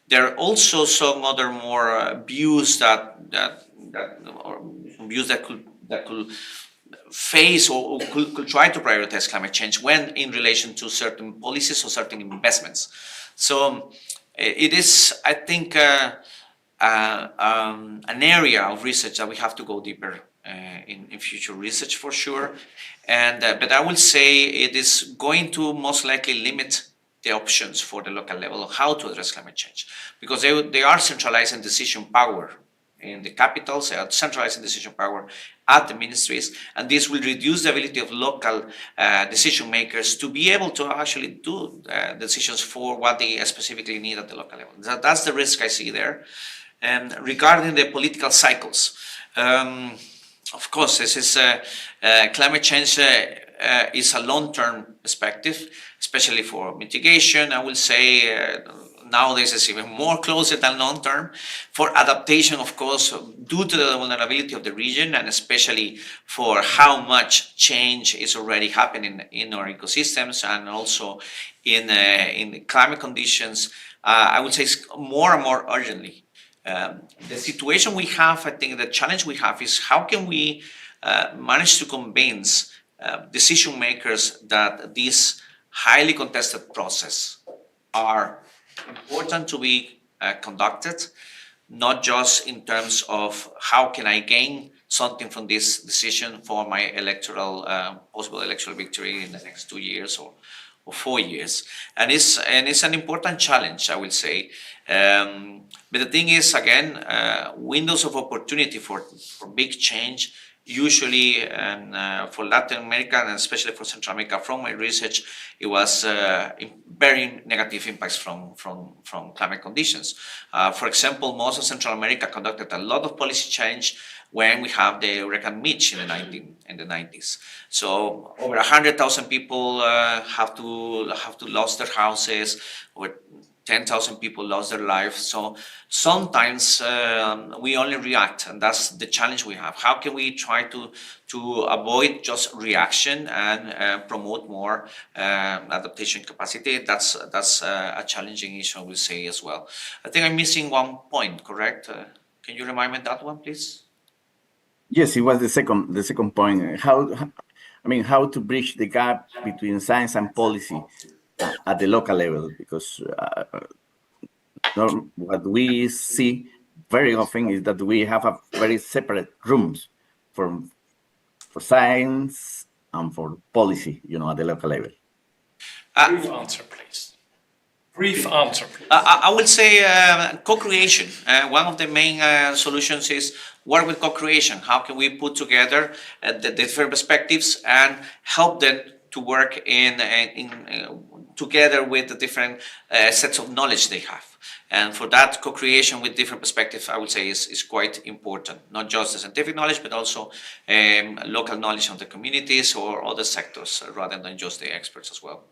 There are also some other more views that could face or could try to prioritize climate change when in relation to certain policies or certain investments. So it is, I think, a an area of research that we have to go deeper in future research for sure. And but I will say it is going to most likely limit the options for the local level of how to address climate change, because they are centralizing decision power in the capitals, they are centralizing decision power at the ministries, and this will reduce the ability of local decision makers to be able to actually do decisions for what they specifically need at the local level. That's the risk I see there. And regarding the political cycles, of course, this is climate change is a long-term perspective, especially for mitigation. I will say nowadays it's even more closer than long-term. For adaptation, of course, due to the vulnerability of the region, and especially for how much change is already happening in our ecosystems and also in the climate conditions, I would say more and more urgently. The situation we have, I think the challenge we have is how can we manage to convince decision makers that this highly contested process are important to be conducted, not just in terms of how can I gain something from this decision for my electoral possible electoral victory in the next 2 years or 4 years, and it's an important challenge, I will say. But the thing is, again, windows of opportunity for big change usually, for Latin America and especially for Central America, from my research, it was very negative impacts from climate conditions. For example, most of Central America conducted a lot of policy change when we have the Hurricane Mitch in the 90s. So over 100,000 people have to lose their houses. Over 10,000 people lost their lives. So sometimes we only react, and that's the challenge we have. How can we try to avoid just reaction and promote more adaptation capacity? That's a challenging issue, I will say as well. I think I'm missing one point, correct? Can you remind me that one, please? Yes, it was the second point. How to bridge the gap between science and policy at the local level, because what we see very often is that we have a very separate rooms for science and for policy, at the local level. Brief answer, please. Brief answer, please. I would say co-creation. One of the main solutions is work with co-creation. How can we put together the different perspectives and help them to work together with the different sets of knowledge they have? And for that, co-creation with different perspectives, I would say, is quite important. Not just the scientific knowledge, but also local knowledge of the communities or other sectors, rather than just the experts as well.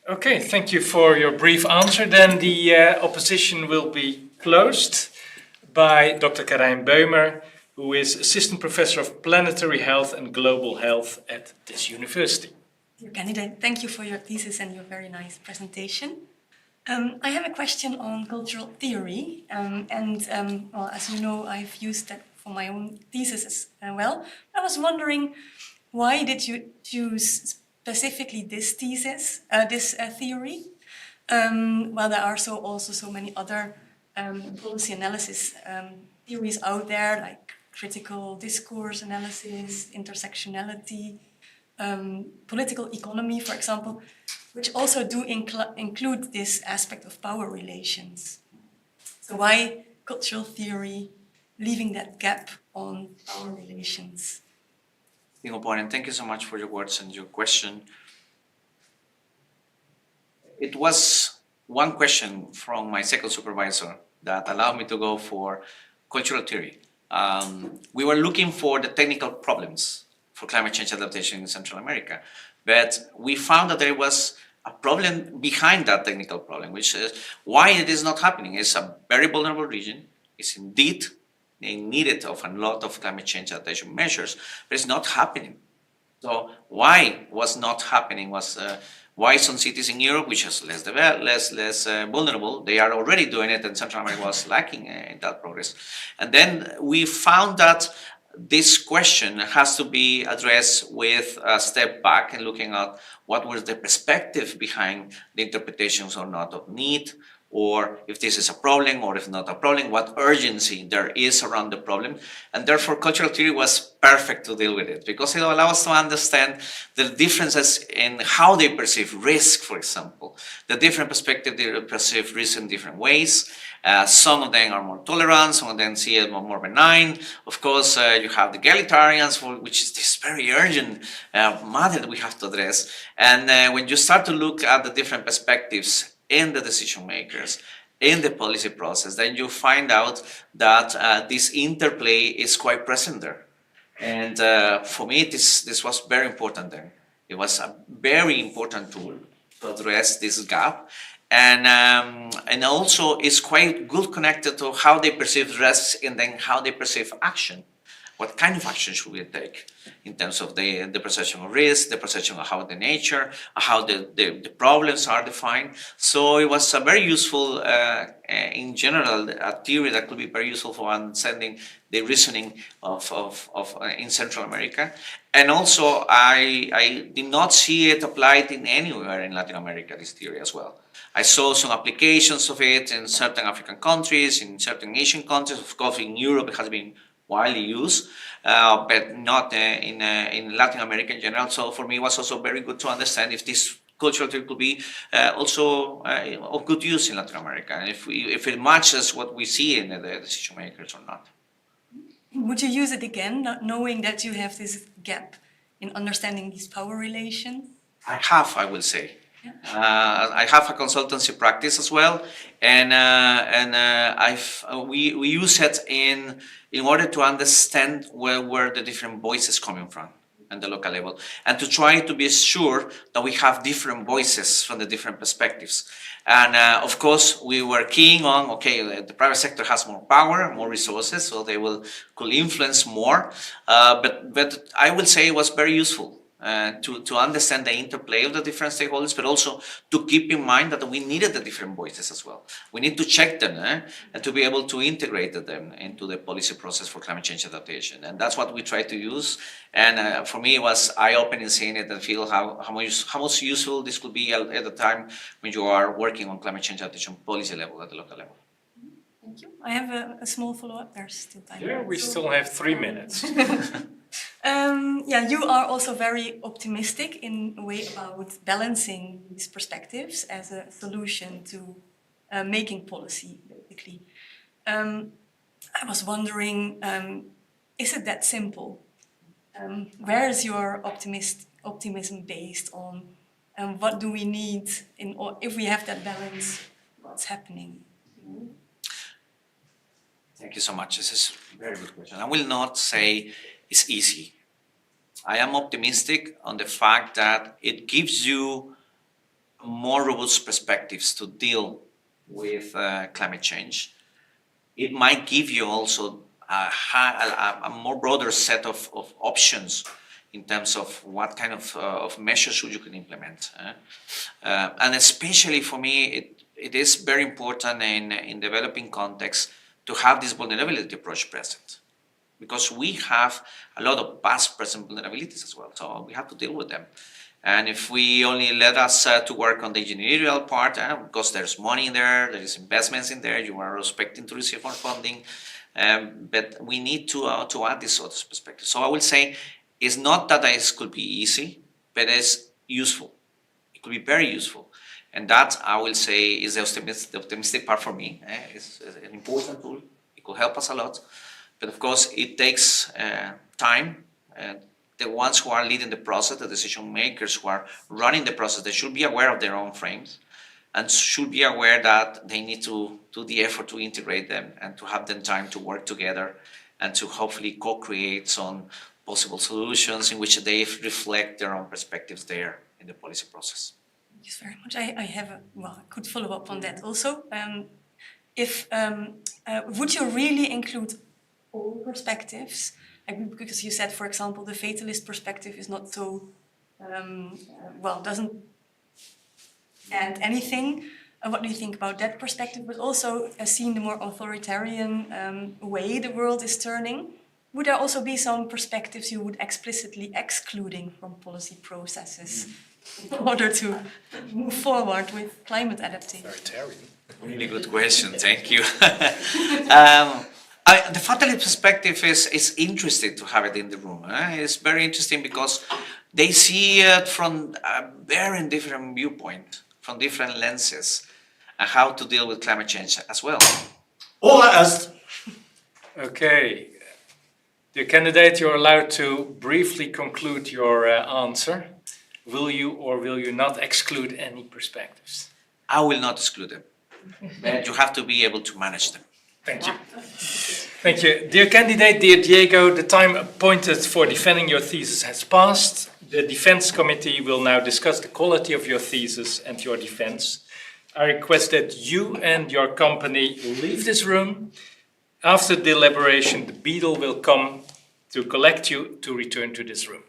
Okay, thank you for your brief answer. Then the opposition will be closed by Dr. Karijn Beumer, who is Assistant Professor of Planetary Health and Global Health at this university. Dear candidate, thank you for your thesis and your very nice presentation. I have a question on cultural theory, well, as you know, I've used that for my own thesis as well. I was wondering, why did you choose specifically this thesis, this theory? Well, there are also so many other policy analysis theories out there, like critical discourse analysis, intersectionality, political economy, for example, which also do include this aspect of power relations. So why cultural theory, leaving that gap on power relations? And thank you so much for your words and your question. It was one question from my second supervisor that allowed me to go for cultural theory. We were looking for the technical problems for climate change adaptation in Central America, but we found that there was a problem behind that technical problem, which is why it is not happening. It's a very vulnerable region. It's indeed in need of a lot of climate change adaptation measures, but it's not happening. So why was not happening was why some cities in Europe, which is less developed, less vulnerable, they are already doing it, and Central America was lacking in that progress. And then we found that this question has to be addressed with a step back and looking at what was the perspective behind the interpretations or not of need, or if this is a problem or if not a problem, what urgency there is around the problem. And therefore, cultural theory was perfect to deal with it because it allows us to understand the differences in how they perceive risk, for example. The different perspectives, they perceive risk in different ways. Some of them are more tolerant, some of them see it more benign. Of course, you have the egalitarians, which is this very urgent matter that we have to address. And when you start to look at the different perspectives in the decision makers, in the policy process, then you find out that this interplay is quite present there. And for me, this was very important then. It was a very important tool to address this gap. And also it's quite good connected to how they perceive risks and then how they perceive action. What kind of action should we take in terms of the perception of risk, the perception of how the nature, how the problems are defined. So it was a very useful, in general, a theory that could be very useful for understanding the reasoning of in Central America. And also, I did not see it applied in anywhere in Latin America, this theory as well. I saw some applications of it in certain African countries, in certain Asian countries. Of course, in Europe, it has been widely used, but not in Latin America in general. So for me, it was also very good to understand if this cultural theory could be also of good use in Latin America, and if it matches what we see in the decision makers or not. Would you use it again, not knowing that you have this gap in understanding these power relations? I will say. I have a consultancy practice as well, and we use it in order to understand where the different voices coming from at the local level, and to try to be sure that we have different voices from the different perspectives. And of course, we were keying on, okay, the private sector has more power, more resources, so they could influence more. But I will say it was very useful. To understand the interplay of the different stakeholders, but also to keep in mind that we needed the different voices as well. We need to check them and to be able to integrate them into the policy process for climate change adaptation. And that's what we try to use. And for me, it was eye-opening seeing it and feel how much useful this could be at the time when you are working on climate change adaptation policy level at the local level. Thank you. I have a small follow-up. There's still time. Yeah, we still have 3 minutes. Yeah, you are also very optimistic in a way about balancing these perspectives as a solution to making policy, basically. I was wondering, is it that simple? Where is your optimism based on? What do we need if we have that balance? What's happening? Thank you so much. This is a very good question. I will not say it's easy. I am optimistic on the fact that it gives you more robust perspectives to deal with climate change. It might give you also a more broader set of options in terms of what kind of measures you can implement. And especially for me, it is very important in developing contexts to have this vulnerability approach present. Because we have a lot of past present vulnerabilities as well, so we have to deal with them. And if we only let us to work on the engineering part, because there's money in there, there is investments in there, you are expecting to receive more funding, but we need to add this sort of perspective. So I will say, it's not that it could be easy, but it's useful. It could be very useful. And that, I will say, is the optimistic part for me. It's an important tool. It could help us a lot. But of course, it takes time. The ones who are leading the process, the decision makers who are running the process, they should be aware of their own frames and should be aware that they need to do the effort to integrate them and to have them time to work together and to hopefully co-create some possible solutions in which they reflect their own perspectives there in the policy process. Thank you very much. I have I could follow up on that also. Would you really include all perspectives? Because you said, for example, the fatalist perspective is not so, doesn't add anything. What do you think about that perspective? But also, seeing the more authoritarian way the world is turning, would there also be some perspectives you would explicitly excluding from policy processes in order to move forward with climate adaptation? Authoritarian. Really good question, thank you. The fatalist perspective is interesting to have it in the room. It's very interesting because they see it from a very different viewpoint, from different lenses, and how to deal with climate change as well. Hola est. Okay. Dear candidate, you're allowed to briefly conclude your answer. Will you or will you not exclude any perspectives? I will not exclude them, but you have to be able to manage them. Thank you. Thank you. Dear candidate, dear Diego, the time appointed for defending your thesis has passed. The defense committee will now discuss the quality of your thesis and your defense. I request that you and your company leave this room. After deliberation, the beadle will come to collect you to return to this room.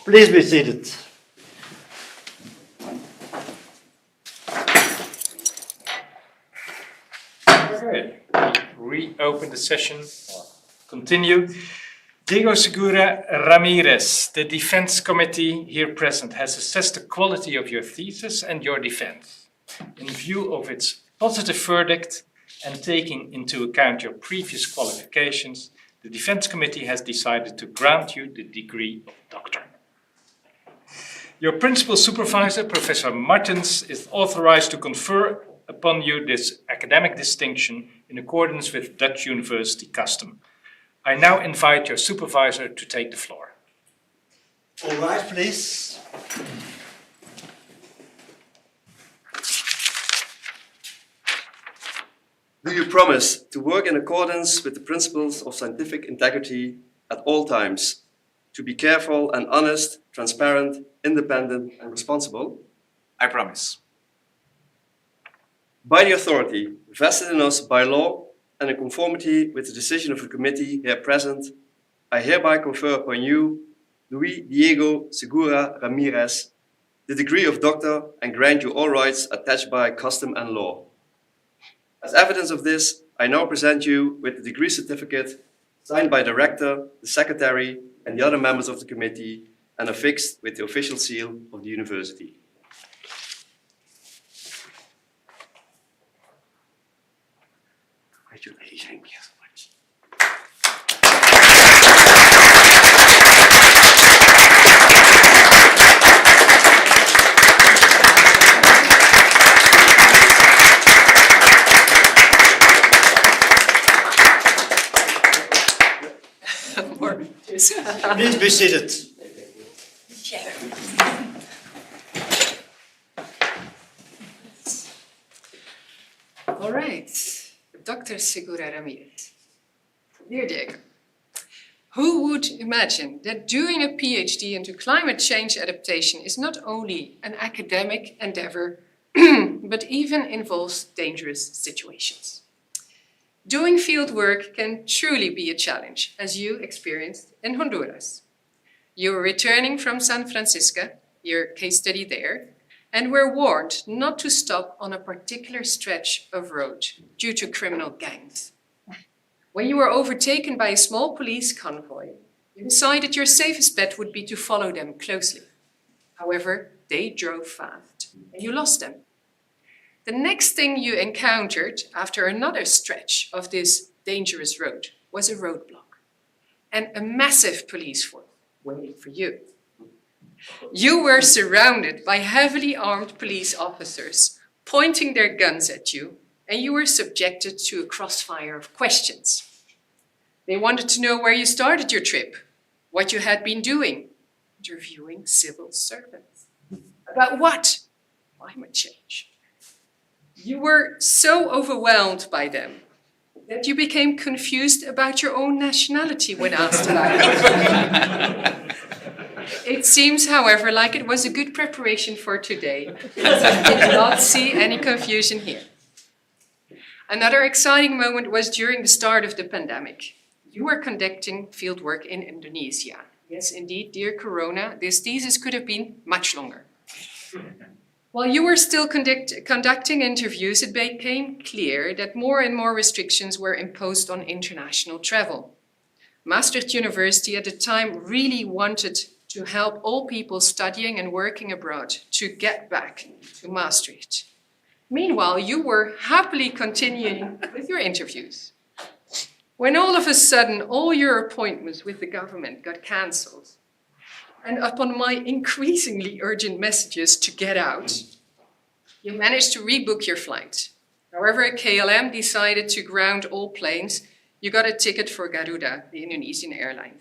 Please be seated. Okay, reopen the session, continue. Diego Segura Ramirez, the defense committee here present, has assessed the quality of your thesis and your defense. In view of its positive verdict and taking into account your previous qualifications, the defense committee has decided to grant you the degree of doctor. Your principal supervisor, Professor Martens, is authorized to confer upon you this academic distinction in accordance with Dutch university custom. I now invite your supervisor to take the floor. All right, please. Do you promise to work in accordance with the principles of scientific integrity at all times, to be careful and honest, transparent, independent, and responsible? I promise. By the authority vested in us by law and in conformity with the decision of the committee here present, I hereby confer upon you, Luis Diego Segura Ramirez, the degree of doctor and grant you all rights attached by custom and law. As evidence of this, I now present you with the degree certificate signed by the rector, the secretary, and the other members of the committee, and affixed with the official seal of the university. Congratulations. Thank you so much. Please be seated. All right, Dr. Segura Ramirez. Dear Diego, who would imagine that doing a PhD into climate change adaptation is not only an academic endeavor, but even involves dangerous situations? Doing field work can truly be a challenge, as you experienced in Honduras. You were returning from San Francisco, your case study there, and were warned not to stop on a particular stretch of road due to criminal gangs. When you were overtaken by a small police convoy, you decided your safest bet would be to follow them closely. However, they drove fast, and you lost them. The next thing you encountered after another stretch of this dangerous road was a roadblock and a massive police force waiting for you. You were surrounded by heavily armed police officers pointing their guns at you, and you were subjected to a crossfire of questions. They wanted to know where you started your trip, what you had been doing, interviewing civil servants. About what? Climate change. You were so overwhelmed by them that you became confused about your own nationality when asked about it. It seems, however, like it was a good preparation for today. I did not see any confusion here. Another exciting moment was during the start of the pandemic. You were conducting fieldwork in Indonesia. Yes, indeed, dear Corona, this thesis could have been much longer. While you were still conducting interviews, it became clear that more and more restrictions were imposed on international travel. Maastricht University at the time really wanted to help all people studying and working abroad to get back to Maastricht. Meanwhile, you were happily continuing with your interviews. When all of a sudden all your appointments with the government got cancelled, and upon my increasingly urgent messages to get out, you managed to rebook your flight. However, KLM decided to ground all planes. You got a ticket for Garuda, the Indonesian airline.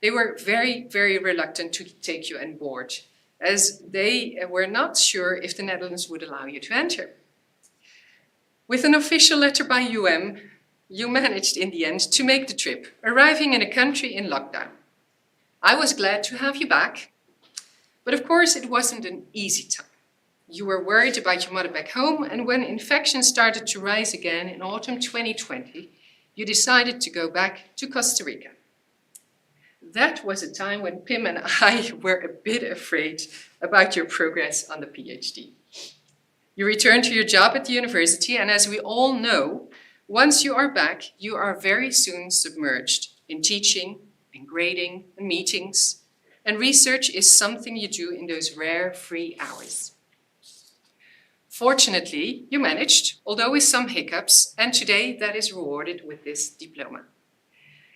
They were very, very reluctant to take you on board, as they were not sure if the Netherlands would allow you to enter. With an official letter by you managed in the end to make the trip, arriving in a country in lockdown. I was glad to have you back, but of course it wasn't an easy time. You were worried about your mother back home, and when infections started to rise again in autumn 2020, you decided to go back to Costa Rica. that was a time when Pim and I were a bit afraid about your progress on the PhD. You returned to your job at the university, and as we all know, once you are back, you are very soon submerged in teaching and grading and meetings, and research is something you do in those rare free hours. Fortunately, you managed, although with some hiccups, and today that is rewarded with this diploma.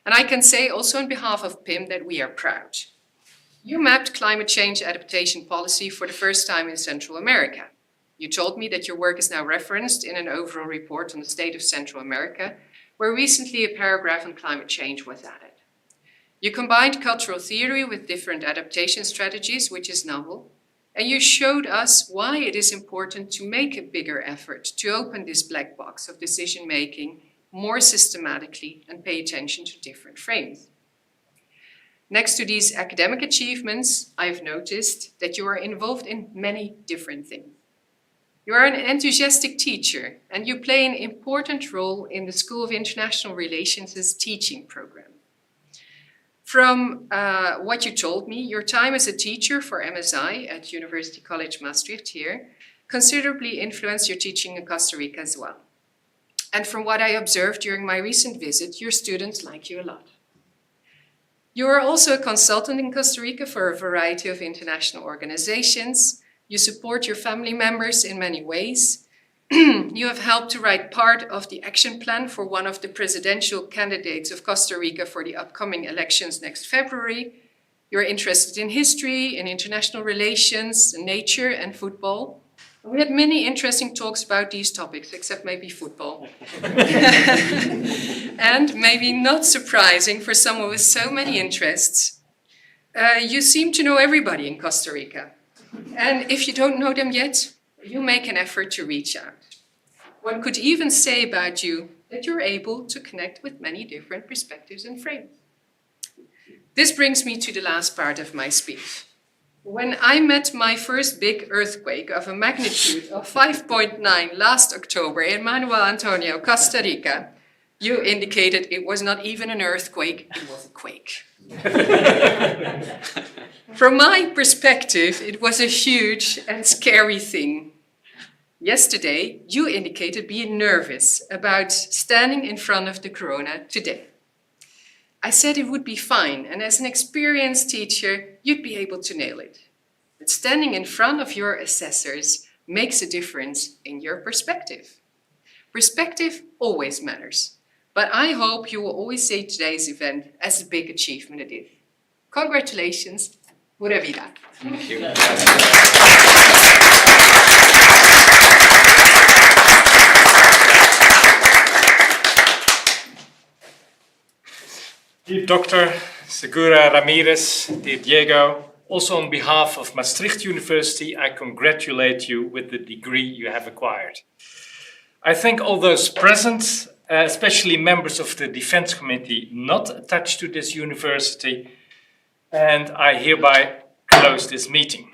And I can say also on behalf of PIM that we are proud. You mapped climate change adaptation policy for the first time in Central America. You told me that your work is now referenced in an overall report on the state of Central America, where recently a paragraph on climate change was added. You combined cultural theory with different adaptation strategies, which is novel, and you showed us why it is important to make a bigger effort to open this black box of decision-making more systematically and pay attention to different frames. Next to these academic achievements, I've noticed that you are involved in many different things. You are an enthusiastic teacher, and you play an important role in the School of International Relations' teaching program. From what you told me, your time as a teacher for MSI at University College Maastricht here considerably influenced your teaching in Costa Rica as well. And from what I observed during my recent visit, your students like you a lot. You are also a consultant in Costa Rica for a variety of international organizations. You support your family members in many ways. You have helped to write part of the action plan for one of the presidential candidates of Costa Rica for the upcoming elections next February. You're interested in history, in international relations, nature, and football. We had many interesting talks about these topics, except maybe football. And maybe not surprising for someone with so many interests, you seem to know everybody in Costa Rica. And if you don't know them yet, you make an effort to reach out. One could even say about you that you're able to connect with many different perspectives and frames. This brings me to the last part of my speech. When I met my first big earthquake of a magnitude of 5.9 last October in Manuel Antonio, Costa Rica, you indicated it was not even an earthquake, it was a quake. From my perspective, it was a huge and scary thing. Yesterday, you indicated being nervous about standing in front of the corona today. I said it would be fine, and as an experienced teacher, you'd be able to nail it. But standing in front of your assessors makes a difference in your perspective. Perspective always matters, but I hope you will always see today's event as a big achievement it is. Congratulations, pura vida. Thank you. Dear Dr. Segura Ramirez, dear Diego, also on behalf of Maastricht University, I congratulate you with the degree you have acquired. I thank all those present, especially members of the Defense Committee not attached to this university, and I hereby close this meeting.